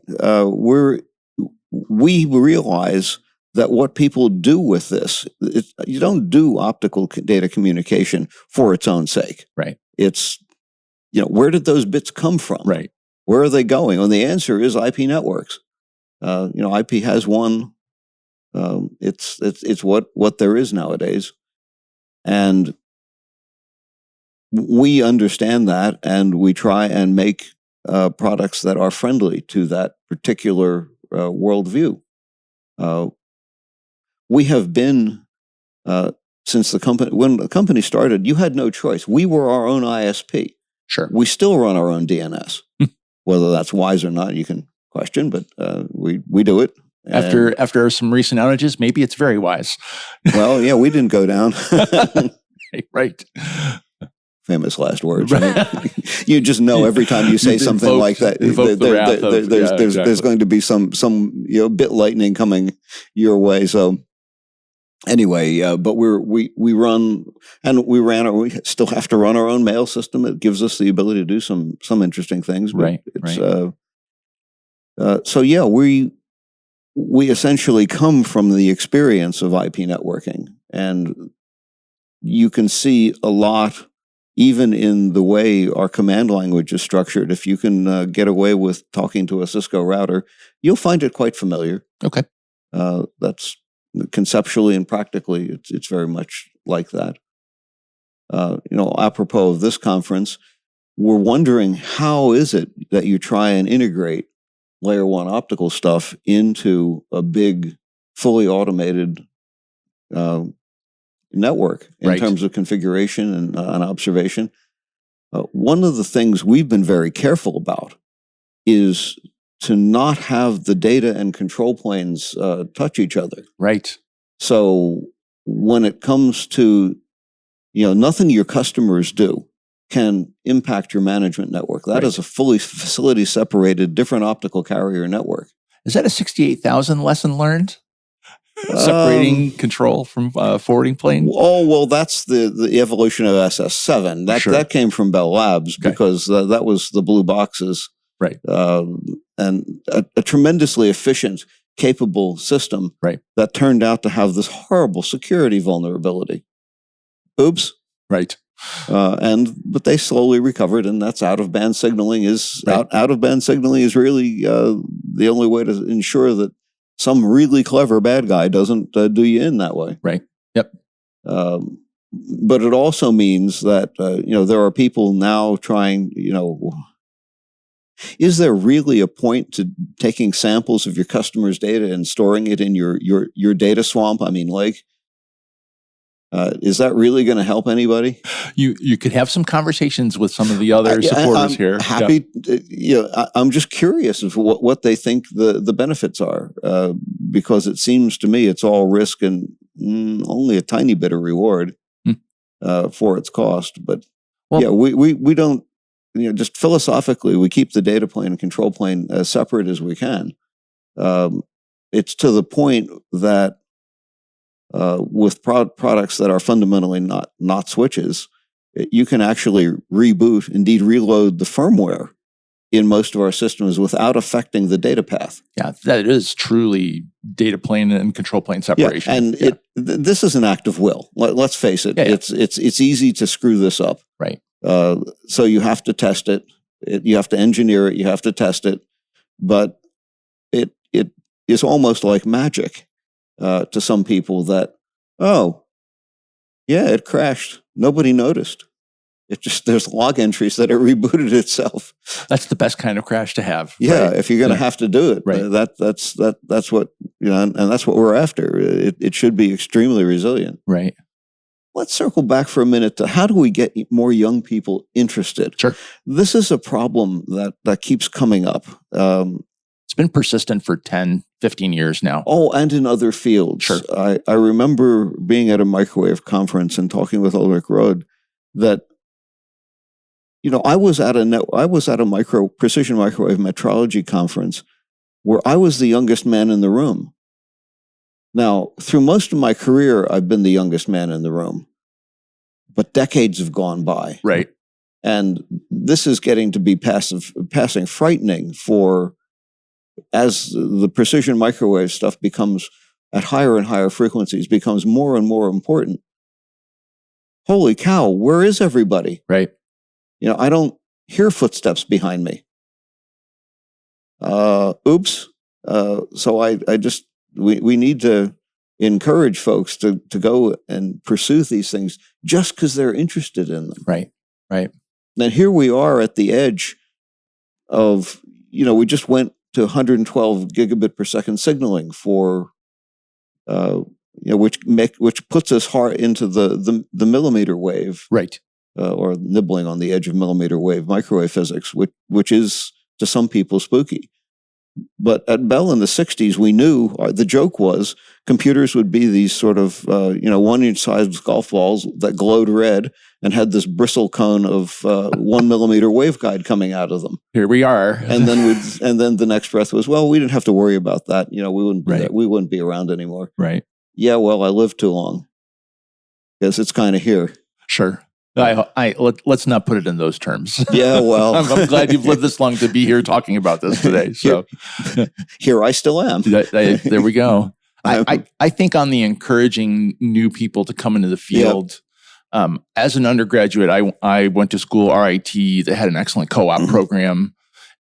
Speaker 2: We realize that what people do with this, you don't do optical data communication for its own sake.
Speaker 1: Right.
Speaker 2: It's, where did those bits come from?
Speaker 1: Right.
Speaker 2: Where are they going? And the answer is IP networks. IP has one. It's what there is nowadays. And we understand that, and we try and make products that are friendly to that particular worldview. We have been, since when the company started, you had no choice. We were our own ISP.
Speaker 1: Sure.
Speaker 2: We still run our own DNS. Whether that's wise or not, you can question, but we do it.
Speaker 1: After some recent outages, maybe it's very wise.
Speaker 2: Well, yeah, we didn't go down.
Speaker 1: Right.
Speaker 2: Famous last words. Right? You just know every time you say something like that, there's going to be some bit lightning coming your way. So anyway, but we still have to run our own mail system. It gives us the ability to do some interesting things.
Speaker 1: Right.
Speaker 2: So yeah, we essentially come from the experience of IP networking, and you can see a lot. Even in the way our command language is structured, if you can get away with talking to a Cisco router, you'll find it quite familiar.
Speaker 1: Okay.
Speaker 2: That's conceptually and practically, it's very much like that. Apropos of this conference, we're wondering how is it that you try and integrate layer one optical stuff into a big, fully automated network in terms of configuration and observation. One of the things we've been very careful about is to not have the data and control planes touch each other.
Speaker 1: Right.
Speaker 2: So when it comes to, nothing your customers do can impact your management network. That is a fully facility separated, different optical carrier network.
Speaker 1: Is that a 68,000 lesson learned? Separating control from forwarding plane?
Speaker 2: Oh, well, that's the evolution of SS7. That came from Bell Labs because that was the blue boxes.
Speaker 1: Right.
Speaker 2: And a tremendously efficient, capable system that turned out to have this horrible security vulnerability. Oops.
Speaker 1: Right.
Speaker 2: But they slowly recovered, and that's out of band signaling out of band signaling is really the only way to ensure that some really clever bad guy doesn't do you in that way.
Speaker 1: Right. Yep.
Speaker 2: But it also means that, there are people now trying, is there really a point to taking samples of your customer's data and storing it in your data swamp? I mean, is that really going to help anybody?
Speaker 1: You could have some conversations with some of the other supporters here.
Speaker 2: Happy, I'm just curious of what they think the benefits are, because it seems to me it's all risk and only a tiny bit of reward for its cost. But we don't, just philosophically, we keep the data plane and control plane as separate as we can. It's to the point that with products that are fundamentally not switches, you can actually reboot, indeed reload the firmware in most of our systems without affecting the data path.
Speaker 1: Yeah, that is truly data plane and control plane separation.
Speaker 2: Yeah, and this is an act of will. Let's face it. It's easy to screw this up.
Speaker 1: Right.
Speaker 2: So you have to test it. You have to engineer it. You have to test it. But it is almost like magic to some people that, it crashed. Nobody noticed. There's log entries that it rebooted itself.
Speaker 1: That's the best kind of crash to have.
Speaker 2: Yeah, if you're going to have to do it, that's what and that's what we're after. It should be extremely resilient.
Speaker 1: Right.
Speaker 2: let's circle back for a minute to how do we get more young people interested?
Speaker 1: Sure.
Speaker 2: This is a problem that keeps coming up.
Speaker 1: It's been persistent for 10, 15 years now.
Speaker 2: Oh, and in other fields.
Speaker 1: Sure.
Speaker 2: I remember being at a microwave conference and talking with Ulrich Rode that, I was at a precision microwave metrology conference where I was the youngest man in the room. Now, through most of my career, I've been the youngest man in the room, but decades have gone by.
Speaker 1: Right.
Speaker 2: And this is getting to be passing frightening as the precision microwave stuff becomes at higher and higher frequencies, becomes more and more important. Holy cow, where is everybody?
Speaker 1: Right.
Speaker 2: I don't hear footsteps behind me. Oops. So we need to encourage folks to go and pursue these things just because they're interested in them.
Speaker 1: Right. Right.
Speaker 2: And here we are at the edge of, we just went to 112 gigabit per second signaling for, which puts us hard into the millimeter wave.
Speaker 1: Right.
Speaker 2: Or nibbling on the edge of millimeter wave microwave physics, which is to some people spooky. But at Bell in the 60s, we knew the joke was computers would be these sort of 1-inch sized golf balls that glowed red and had this bristle cone of 1 millimeter waveguide coming out of them.
Speaker 1: Here we are.
Speaker 2: And then the next breath was, well, we didn't have to worry about that. We wouldn't
Speaker 1: Right.
Speaker 2: we wouldn't be around anymore.
Speaker 1: Right.
Speaker 2: Yeah, well, I lived too long. Guess it's kind of here.
Speaker 1: Sure. Let's not put it in those terms.
Speaker 2: Yeah, well,
Speaker 1: I'm glad you've lived this long to be here talking about this today. So
Speaker 2: here I still am.
Speaker 1: There we go. I think on the encouraging new people to come into the field, as an undergraduate, I went to school, RIT, that had an excellent co-op program,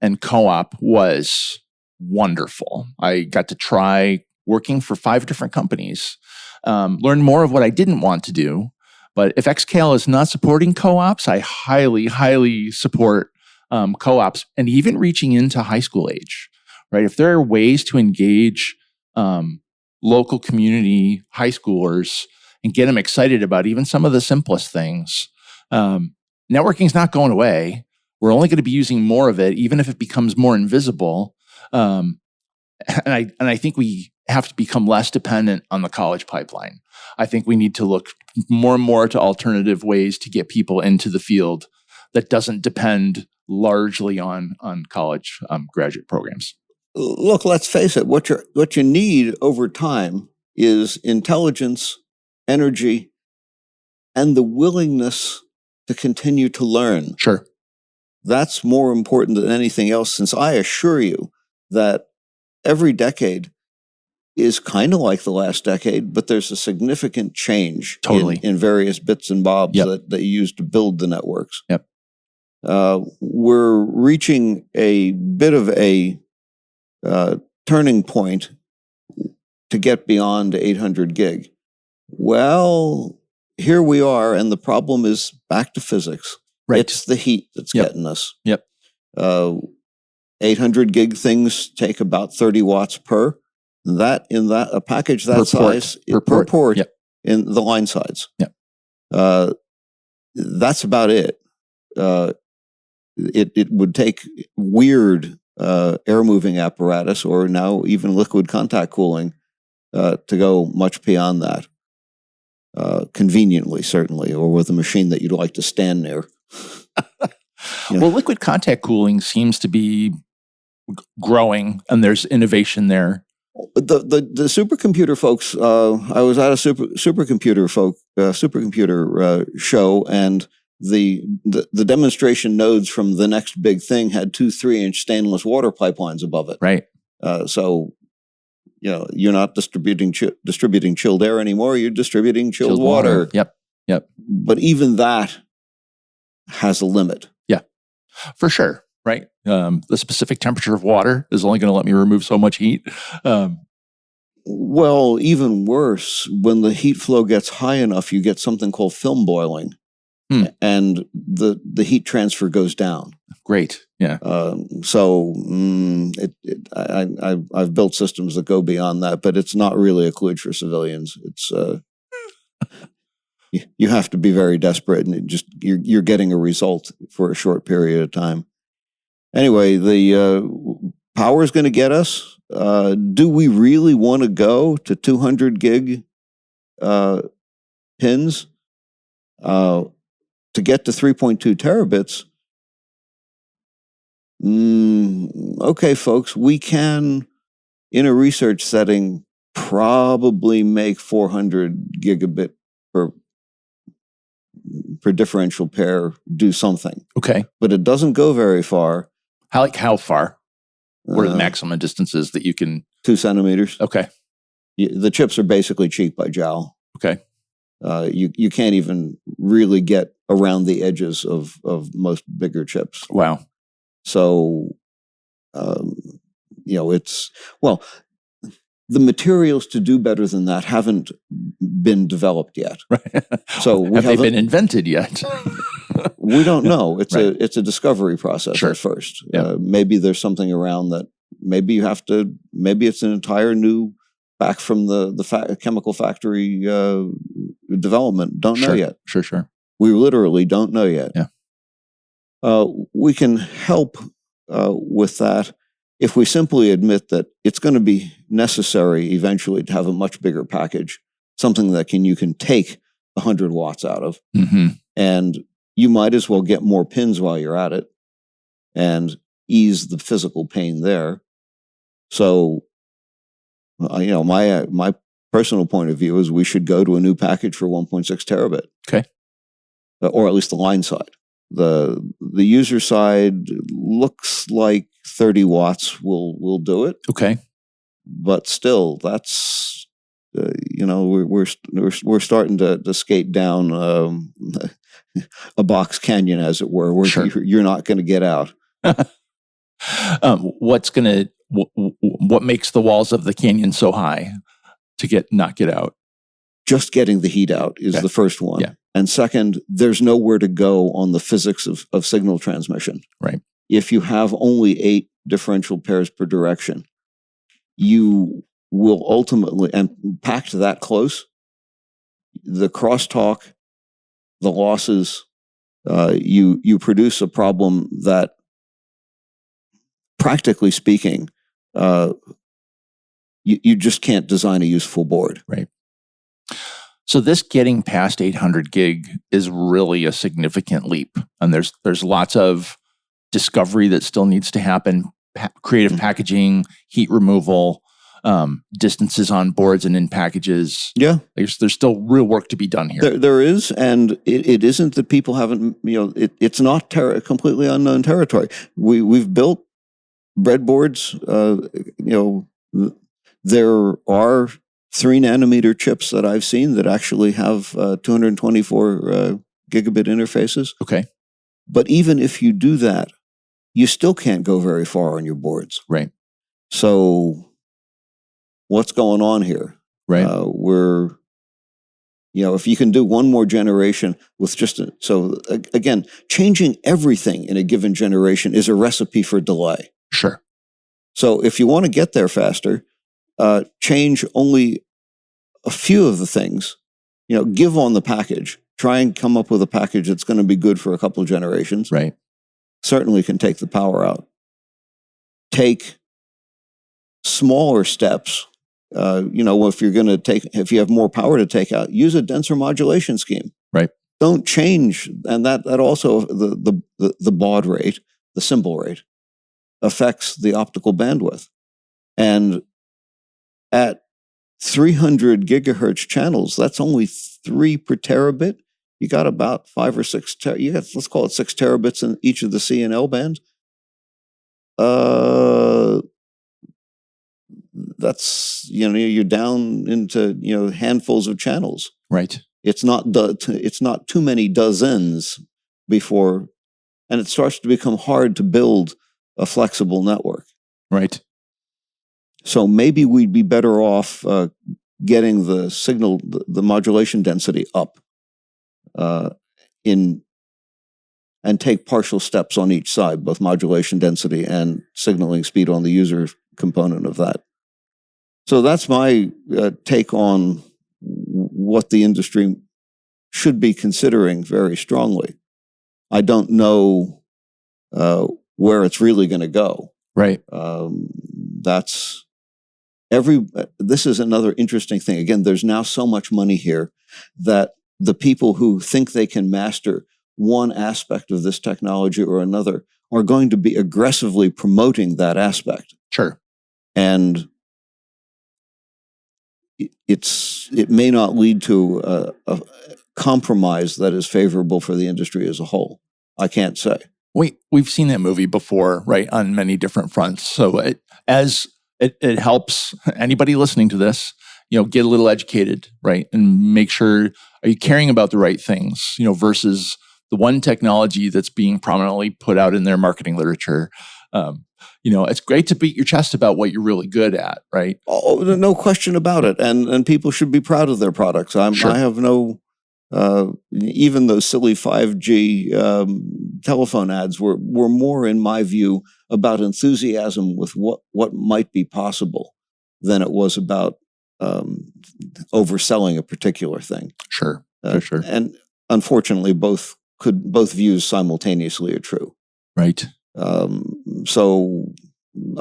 Speaker 1: and co-op was wonderful. I got to try working for 5 different companies, learn more of what I didn't want to do. But if XKL is not supporting co-ops, I highly, highly support co-ops, and even reaching into high school age, right? If there are ways to engage local community high schoolers and get them excited about even some of the simplest things, networking is not going away. We're only going to be using more of it, even if it becomes more invisible. And I think we have to become less dependent on the college pipeline. I think we need to look more and more to alternative ways to get people into the field that doesn't depend largely on college graduate programs.
Speaker 2: Look, let's face it. What you need over time is intelligence, energy, and the willingness to continue to learn.
Speaker 1: Sure.
Speaker 2: That's more important than anything else, since I assure you that every decade is kind of like the last decade, but there's a significant change
Speaker 1: Totally.
Speaker 2: in various bits and bobs
Speaker 1: Yep.
Speaker 2: that you use to build the networks.
Speaker 1: Yep.
Speaker 2: We're reaching a bit of a turning point to get beyond 800 gig. Well, here we are, and the problem is back to physics.
Speaker 1: Right.
Speaker 2: It's the heat that's
Speaker 1: Yep.
Speaker 2: getting us.
Speaker 1: Yep.
Speaker 2: 800 gig things take about 30 watts per. A package that
Speaker 1: Per port.
Speaker 2: size
Speaker 1: Per port. Yep.
Speaker 2: in the line sides.
Speaker 1: Yep.
Speaker 2: That's about it. It would take weird air moving apparatus, or now even liquid contact cooling, to go much beyond that. Conveniently, certainly, or with a machine that you'd like to stand near.
Speaker 1: Well, liquid contact cooling seems to be growing, and there's innovation there.
Speaker 2: The supercomputer folks. I was at a supercomputer show, and the demonstration nodes from the next big thing had 2 3-inch stainless water pipelines above it.
Speaker 1: Right.
Speaker 2: So, you're not distributing chilled air anymore. You're distributing chilled water.
Speaker 1: Yep.
Speaker 2: But even that has a limit.
Speaker 1: Yeah, for sure. Right. The specific temperature of water is only going to let me remove so much heat.
Speaker 2: Well, even worse, when the heat flow gets high enough, you get something called film boiling, and the heat transfer goes down.
Speaker 1: Great. Yeah.
Speaker 2: I've built systems that go beyond that, but it's not really a kludge for civilians. It's you have to be very desperate, and you're getting a result for a short period of time. Anyway, the power is going to get us. Do we really want to go to 200 gig pins to get to 3.2 terabits? Okay, folks, we can, in a research setting, probably make 400 gigabit per differential pair do something.
Speaker 1: Okay.
Speaker 2: But it doesn't go very far.
Speaker 1: How far? What are the maximum distances that you can?
Speaker 2: 2 centimeters.
Speaker 1: Okay.
Speaker 2: The chips are basically cheek by jowl.
Speaker 1: Okay.
Speaker 2: You can't even really get around the edges of most bigger chips.
Speaker 1: Wow.
Speaker 2: So, it's, well, the materials to do better than that haven't been developed yet.
Speaker 1: Right.
Speaker 2: So
Speaker 1: have they been invented yet?
Speaker 2: We don't know. It's
Speaker 1: right.
Speaker 2: it's a discovery process
Speaker 1: Sure.
Speaker 2: at first.
Speaker 1: Yeah.
Speaker 2: Maybe there's something around that. Maybe it's an entire new, back from the chemical factory development. Don't know yet.
Speaker 1: Sure.
Speaker 2: We literally don't know yet.
Speaker 1: Yeah.
Speaker 2: We can help with that if we simply admit that it's going to be necessary eventually to have a much bigger package, something that you can take 100 watts out of, and you might as well get more pins while you're at it and ease the physical pain there. So, my personal point of view is we should go to a new package for 1.6 terabit.
Speaker 1: Okay.
Speaker 2: Or at least the line side. The user side looks like 30 watts will do it.
Speaker 1: Okay.
Speaker 2: But still, that's we're starting to skate down a box canyon, as it were, where you're not going to get out.
Speaker 1: What makes the walls of the canyon so high to not get out?
Speaker 2: Just getting the heat out is the first one.
Speaker 1: Yeah.
Speaker 2: And second, there's nowhere to go on the physics of signal transmission.
Speaker 1: Right.
Speaker 2: If you have only 8 differential pairs per direction, you will ultimately, and packed that close, the crosstalk, the losses, you produce a problem that, practically speaking, you just can't design a useful board.
Speaker 1: Right. So this getting past 800 gig is really a significant leap. And there's lots of discovery that still needs to happen, creative packaging, heat removal, distances on boards and in packages.
Speaker 2: Yeah.
Speaker 1: There's still real work to be done here.
Speaker 2: There is, and it isn't that people haven't, it's not completely unknown territory. We've built breadboards, there are 3 nanometer chips that I've seen that actually have 224 gigabit interfaces.
Speaker 1: Okay.
Speaker 2: But even if you do that, you still can't go very far on your boards.
Speaker 1: Right.
Speaker 2: So what's going on here?
Speaker 1: Right.
Speaker 2: If you can do one more generation with again, changing everything in a given generation is a recipe for delay.
Speaker 1: Sure.
Speaker 2: So if you want to get there faster, change only a few of the things, give on the package, try and come up with a package that's going to be good for a couple of generations.
Speaker 1: Right.
Speaker 2: Certainly can take the power out. Take smaller steps. If you have more power to take out, use a denser modulation scheme.
Speaker 1: Right.
Speaker 2: Don't change, and that also the baud rate, the symbol rate, affects the optical bandwidth. And at 300 gigahertz channels, that's only 3 per terabit. You got about 5 or 6. Let's call it 6 terabits in each of the C and L bands. That's you're down into handfuls of channels.
Speaker 1: Right.
Speaker 2: It's not too many dozens before, and it starts to become hard to build a flexible network. Right. So maybe we'd be better off getting the signal, the modulation density up, and take partial steps on each side, both modulation density and signaling speed on the user component of that. So that's my take on what the industry should be considering very strongly. I don't know where it's really going to go.
Speaker 1: Right.
Speaker 2: This is another interesting thing. Again, there's now so much money here that the people who think they can master one aspect of this technology or another are going to be aggressively promoting that aspect.
Speaker 1: Sure.
Speaker 2: And it may not lead to a compromise that is favorable for the industry as a whole. I can't say.
Speaker 1: We've seen that movie before, right, on many different fronts. So it helps anybody listening to this, get a little educated, right, and make sure, are you caring about the right things, versus the one technology that's being prominently put out in their marketing literature. It's great to beat your chest about what you're really good at, right?
Speaker 2: Oh, no question about it. And people should be proud of their products.
Speaker 1: Sure.
Speaker 2: I have no, even those silly 5G telephone ads were more, in my view, about enthusiasm with what might be possible than it was about overselling a particular thing.
Speaker 1: Sure, for sure.
Speaker 2: And unfortunately, both views simultaneously are true.
Speaker 1: Right.
Speaker 2: So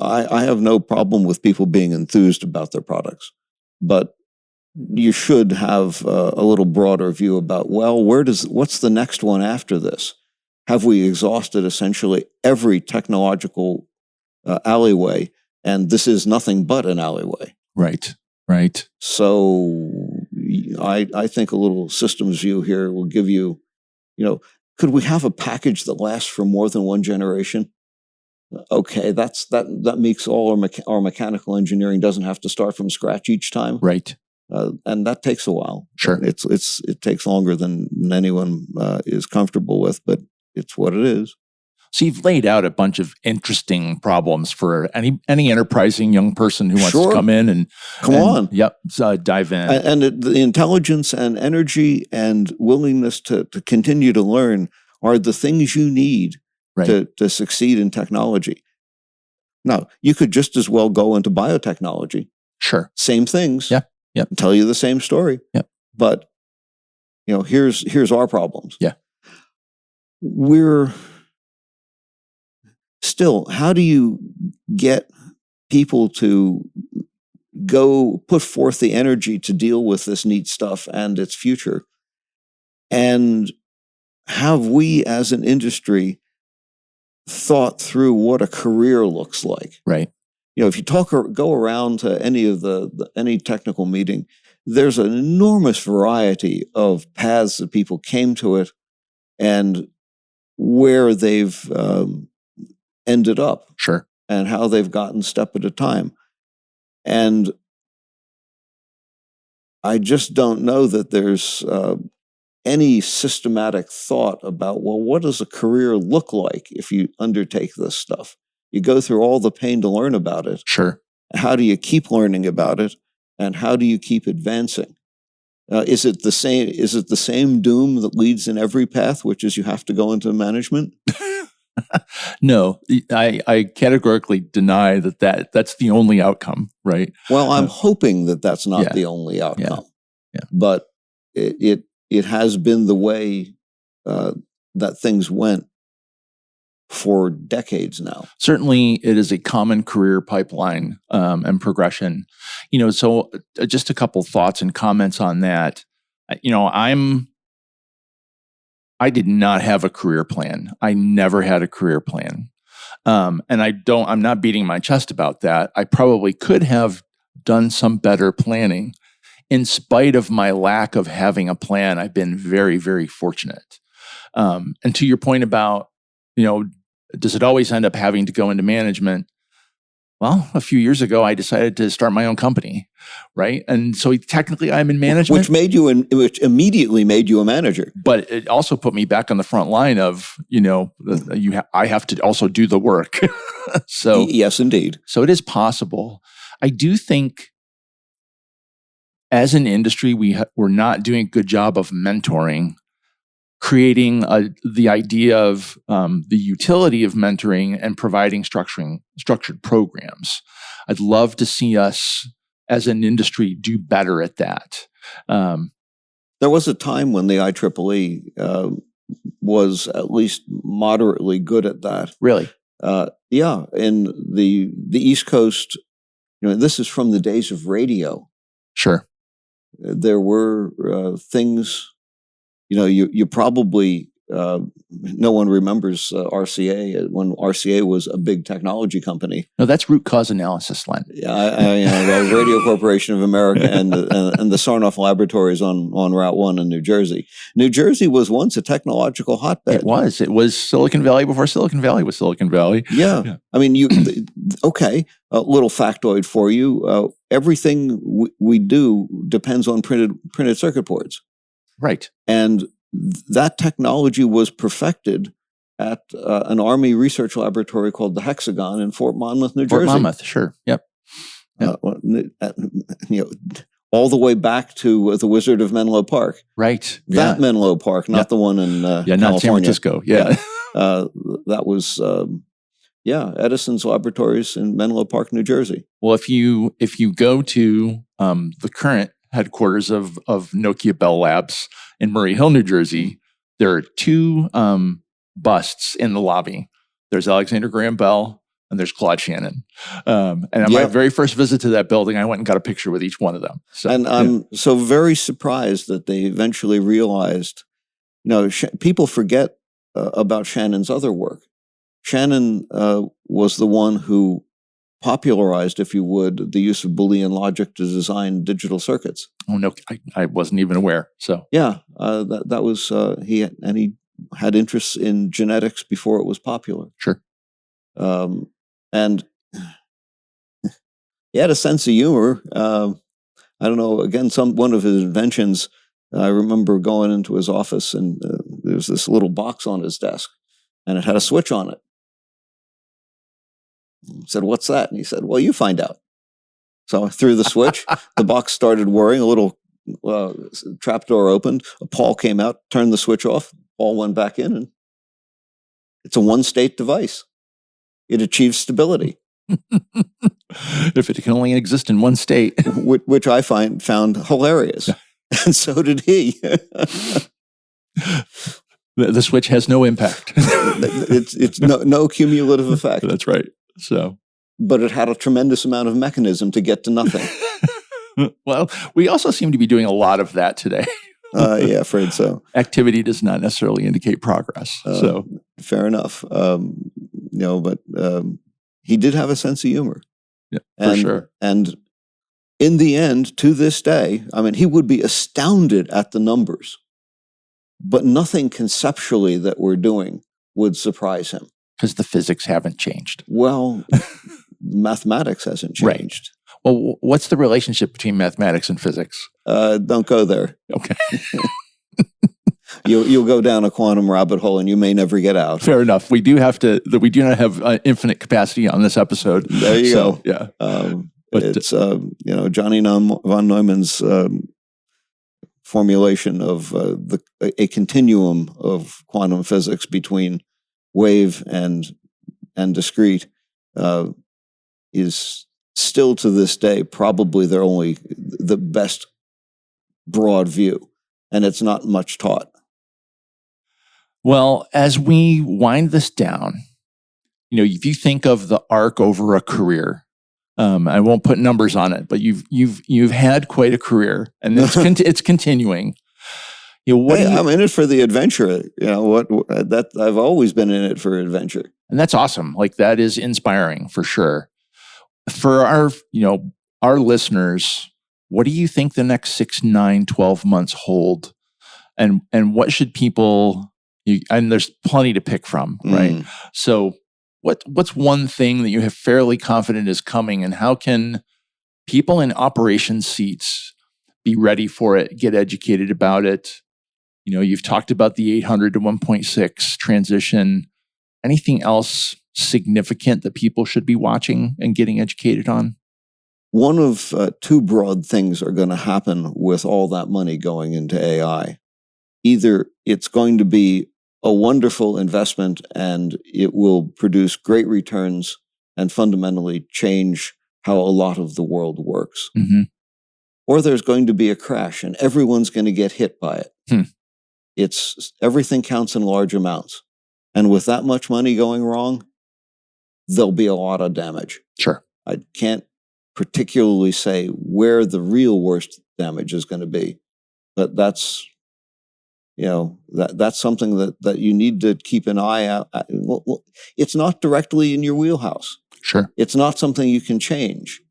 Speaker 2: I have no problem with people being enthused about their products, but you should have a little broader view about, well, what's the next one after this? Have we exhausted essentially every technological alleyway, and this is nothing but an alleyway?
Speaker 1: Right, right.
Speaker 2: So I think a little systems view here will give you, could we have a package that lasts for more than one generation? Okay, that makes all our mechanical engineering doesn't have to start from scratch each time.
Speaker 1: Right.
Speaker 2: And that takes a while.
Speaker 1: Sure.
Speaker 2: It takes longer than anyone is comfortable with, but it's what it is.
Speaker 1: So you've laid out a bunch of interesting problems for any enterprising young person who wants to come in and dive in.
Speaker 2: And the intelligence and energy and willingness to continue to learn are the things you need to succeed in technology. Now, you could just as well go into biotechnology.
Speaker 1: Sure.
Speaker 2: Same things.
Speaker 1: Yeah. Yep.
Speaker 2: Tell you the same story.
Speaker 1: Yep.
Speaker 2: But, here's our problems.
Speaker 1: Yeah.
Speaker 2: We're still, how do you get people to go put forth the energy to deal with this neat stuff and its future? And have we as an industry thought through what a career looks like?
Speaker 1: Right.
Speaker 2: If you go around to any of any technical meeting, there's an enormous variety of paths that people came to it and where they've ended up.
Speaker 1: Sure.
Speaker 2: And how they've gotten step at a time. And I just don't know that there's any systematic thought about, well, what does a career look like if you undertake this stuff? You go through all the pain to learn about it.
Speaker 1: Sure.
Speaker 2: How do you keep learning about it? And how do you keep advancing? Is it the same doom that leads in every path, which is you have to go into management?
Speaker 1: No, I categorically deny that's the only outcome, right?
Speaker 2: Well, I'm hoping that that's not the only outcome.
Speaker 1: Yeah.
Speaker 2: But it has been the way that things went for decades now. Certainly,
Speaker 1: it is a common career pipeline and progression. So just a couple thoughts and comments on that. I did not have a career plan. I never had a career plan. And I'm not beating my chest about that. I probably could have done some better planning. In spite of my lack of having a plan, I've been very, very fortunate. And to your point about, does it always end up having to go into management? Well, a few years ago, I decided to start my own company, right? And so technically I'm in management.
Speaker 2: Which immediately made you a manager.
Speaker 1: But it also put me back on the front line of, I have to also do the work. So
Speaker 2: yes, indeed.
Speaker 1: So it is possible. I do think as an industry, we're not doing a good job of mentoring, creating the idea of the utility of mentoring and providing structured programs. I'd love to see us as an industry do better at that.
Speaker 2: There was a time when the IEEE was at least moderately good at that.
Speaker 1: Really?
Speaker 2: Yeah, in the East Coast, this is from the days of radio.
Speaker 1: Sure.
Speaker 2: There were things, you probably, no one remembers RCA when RCA was a big technology company.
Speaker 1: No, that's root cause analysis, Len.
Speaker 2: Yeah, Radio Corporation of America and the Sarnoff Laboratories on Route 1 in New Jersey. New Jersey was once a technological hotbed.
Speaker 1: It was Silicon Valley before Silicon Valley was Silicon Valley.
Speaker 2: Yeah. I mean, okay, a little factoid for you. Everything we do depends on printed circuit boards.
Speaker 1: Right.
Speaker 2: And that technology was perfected at an Army research laboratory called the Hexagon in Fort Monmouth, New Jersey.
Speaker 1: Fort Monmouth, sure. Yep.
Speaker 2: All the way back to the Wizard of Menlo Park.
Speaker 1: Right.
Speaker 2: That Menlo Park, not the one in California.
Speaker 1: Not San Francisco. Yeah.
Speaker 2: That was Edison's laboratories in Menlo Park, New Jersey.
Speaker 1: Well, if you go to the current headquarters of Nokia Bell Labs in Murray Hill, New Jersey, there are two busts in the lobby. There's Alexander Graham Bell and there's Claude Shannon. And on my very first visit to that building, I went and got a picture with each one of them. So,
Speaker 2: and I'm so very surprised that they eventually realized, people forget about Shannon's other work. Shannon was the one who popularized, if you would, the use of Boolean logic to design digital circuits.
Speaker 1: Oh no, I wasn't even aware. So
Speaker 2: yeah, that was he had interests in genetics before it was popular.
Speaker 1: Sure.
Speaker 2: And he had a sense of humor. I don't know. Again, one of his inventions. I remember going into his office, and there was this little box on his desk, and it had a switch on it. I said, "What's that?" And he said, "Well, you find out." So I threw the switch. The box started whirring. A little trapdoor opened. A Paul came out, turned the switch off. Paul went back in, and it's a one-state device. It achieves stability.
Speaker 1: If it can only exist in one state.
Speaker 2: Which I found hilarious. And so did he.
Speaker 1: The switch has no impact.
Speaker 2: It's no cumulative effect.
Speaker 1: That's right. So,
Speaker 2: but it had a tremendous amount of mechanism to get to nothing.
Speaker 1: Well, we also seem to be doing a lot of that today.
Speaker 2: Yeah, afraid so.
Speaker 1: Activity does not necessarily indicate progress. So
Speaker 2: fair enough. But he did have a sense of humor.
Speaker 1: Yeah, for sure.
Speaker 2: And in the end, to this day, I mean, he would be astounded at the numbers, but nothing conceptually that we're doing would surprise him.
Speaker 1: Because the physics haven't changed.
Speaker 2: Well, mathematics hasn't changed.
Speaker 1: Right. Well, what's the relationship between mathematics and physics?
Speaker 2: Don't go there.
Speaker 1: Okay.
Speaker 2: You'll go down a quantum rabbit hole and you may never get out.
Speaker 1: Fair enough. We do not have infinite capacity on this episode.
Speaker 2: There you go.
Speaker 1: Yeah.
Speaker 2: But it's Johnny von Neumann's formulation of a continuum of quantum physics between wave and discrete is still to this day probably the best broad view, and it's not much taught.
Speaker 1: Well, as we wind this down, if you think of the arc over a career, I won't put numbers on it, but you've had quite a career, and it's continuing.
Speaker 2: I'm in it for the adventure. That I've always been in it for adventure,
Speaker 1: and that's awesome. Like, that is inspiring for sure. For our listeners, what do you think the next 6, 9, 12 months hold, and what should people? And there's plenty to pick from, right? So, what's one thing that you have fairly confident is coming, and how can people in operations seats be ready for it, get educated about it? You've talked about the 800 to 1.6 transition. Anything else significant that people should be watching and getting educated on?
Speaker 2: One of two broad things are going to happen with all that money going into AI. Either it's going to be a wonderful investment and it will produce great returns and fundamentally change how a lot of the world works.
Speaker 1: Mm-hmm.
Speaker 2: or there's going to be a crash and everyone's going to get hit by it. It's everything counts in large amounts. And with that much money going wrong, there'll be a lot of damage.
Speaker 1: Sure.
Speaker 2: I can't particularly say where the real worst damage is going to be, but that's something that you need to keep an eye out. Well, it's not directly in your wheelhouse.
Speaker 1: Sure.
Speaker 2: It's not something you can change,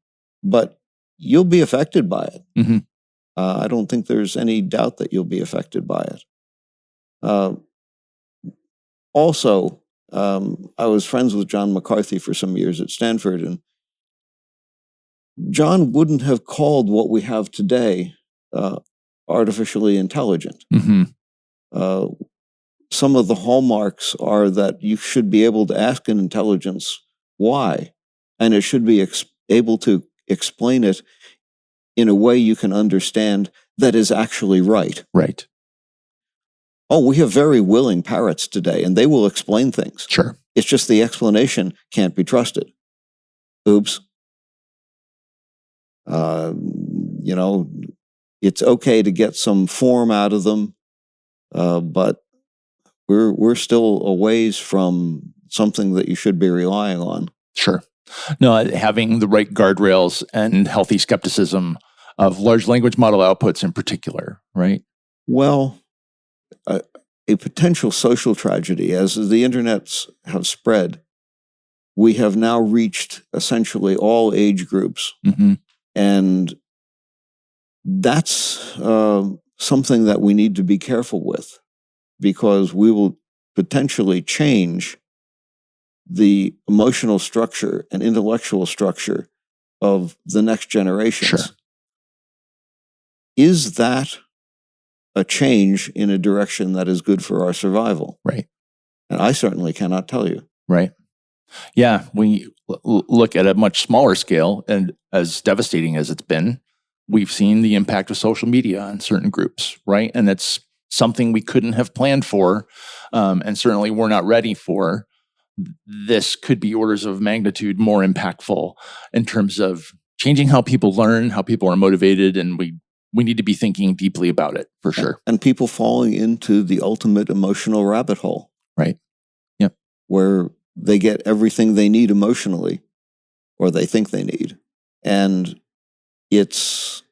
Speaker 2: but you'll be affected by it.
Speaker 1: Mm-hmm.
Speaker 2: I don't think there's any doubt that you'll be affected by it. Also, I was friends with John McCarthy for some years at Stanford, and John wouldn't have called what we have today artificially intelligent.
Speaker 1: Mm-hmm.
Speaker 2: Some of the hallmarks are that you should be able to ask an intelligence why, and it should be able to explain it in a way you can understand that is actually right.
Speaker 1: Right.
Speaker 2: Oh, we have very willing parrots today, and they will explain things.
Speaker 1: Sure.
Speaker 2: It's just the explanation can't be trusted. Oops. It's okay to get some form out of them, but we're still a ways from something that you should be relying on.
Speaker 1: Sure. No, having the right guardrails and healthy skepticism of large language model outputs in particular, right?
Speaker 2: Well, a potential social tragedy, as the internets have spread, we have now reached essentially all age groups.
Speaker 1: Mm-hmm.
Speaker 2: And that's something that we need to be careful with, because we will potentially change the emotional structure and intellectual structure of the next generations.
Speaker 1: Sure.
Speaker 2: Is that a change in a direction that is good for our survival?
Speaker 1: Right.
Speaker 2: And I certainly cannot tell you.
Speaker 1: Right. Yeah. We look at a much smaller scale, and as devastating as it's been, we've seen the impact of social media on certain groups, right? And it's something we couldn't have planned for, and certainly we're not ready for. This could be orders of magnitude more impactful in terms of changing how people learn, how people are motivated, and we need to be thinking deeply about it for sure.
Speaker 2: And people falling into the ultimate emotional rabbit hole.
Speaker 1: Right. Yep.
Speaker 2: Where they get everything they need emotionally, or they think they need. And it's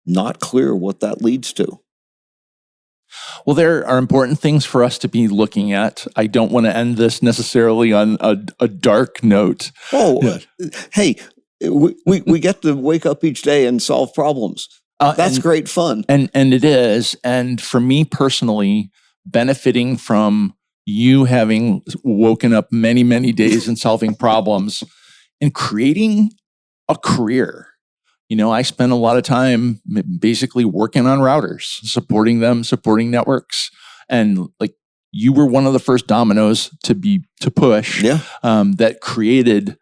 Speaker 2: not clear what that leads to.
Speaker 1: Well, there are important things for us to be looking at. I don't want to end this necessarily on a dark note.
Speaker 2: Hey, we get to wake up each day and solve problems. That's great fun.
Speaker 1: And it is. And for me personally, benefiting from you having woken up many, many days and solving problems and creating a career. I spent a lot of time basically working on routers, supporting them, supporting networks. And like you were one of the first dominoes to push that created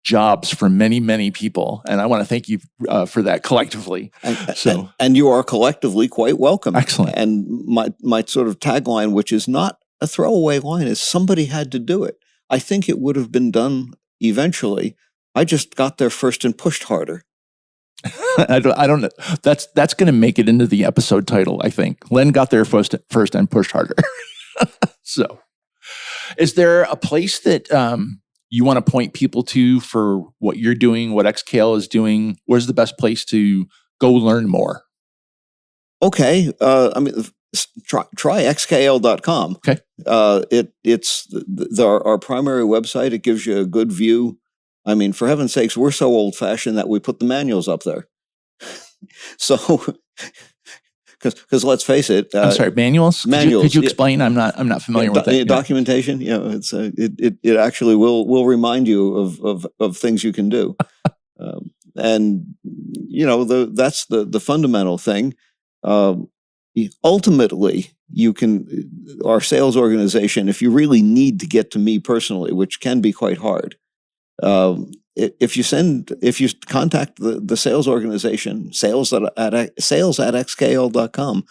Speaker 1: jobs for many, many people. And I want to thank you for that collectively.
Speaker 2: And you are collectively quite welcome.
Speaker 1: Excellent.
Speaker 2: And my sort of tagline, which is not a throwaway line, is somebody had to do it. I think it would have been done eventually. I just got there first and pushed harder.
Speaker 1: I don't know. That's going to make it into the episode title, I think. Len got there first and pushed harder. So, is there a place that you want to point people to for what you're doing, what XKL is doing? Where's the best place to go learn more?
Speaker 2: Okay. Try xkl.com.
Speaker 1: Okay.
Speaker 2: It's our primary website. It gives you a good view. I mean, for heaven's sakes, we're so old-fashioned that we put the manuals up there. So, because let's face it,
Speaker 1: I'm sorry, manuals.
Speaker 2: Manuals.
Speaker 1: Could you explain? I'm not familiar with that.
Speaker 2: Documentation. It's it actually will remind you of things you can do, and that's the fundamental thing. Ultimately, you can, our sales organization, if you really need to get to me personally, which can be quite hard. If you contact the sales organization, sales at xkl.com,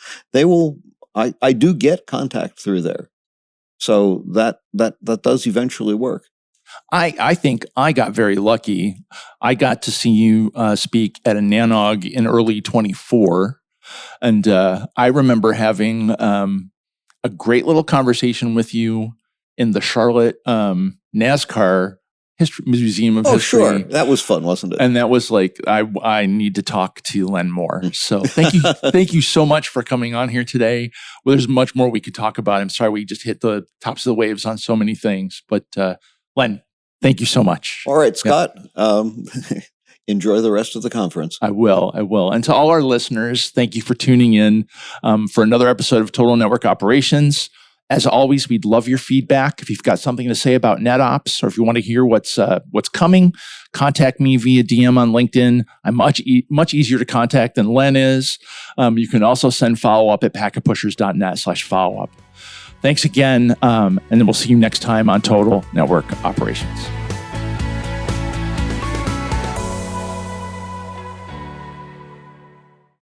Speaker 2: I do get contact through there. So that does eventually work.
Speaker 1: I think I got very lucky. I got to see you speak at a NANOG in early 24. And I remember having a great little conversation with you in the Charlotte NASCAR Museum of History.
Speaker 2: Oh, sure. That was fun, wasn't it?
Speaker 1: And that was like, I need to talk to Len more. So thank you so much for coming on here today. Well, there's much more we could talk about. I'm sorry we just hit the tops of the waves on so many things. But Len, thank you so much.
Speaker 2: All right, Scott. Enjoy the rest of the conference.
Speaker 1: I will. And to all our listeners, thank you for tuning in for another episode of Total Network Operations. As always, we'd love your feedback. If you've got something to say about NetOps, or if you want to hear what's coming, contact me via DM on LinkedIn. I'm much easier to contact than Len is. You can also send follow-up at packetpushers.net/follow-up. Thanks again, and then we'll see you next time on Total Network Operations.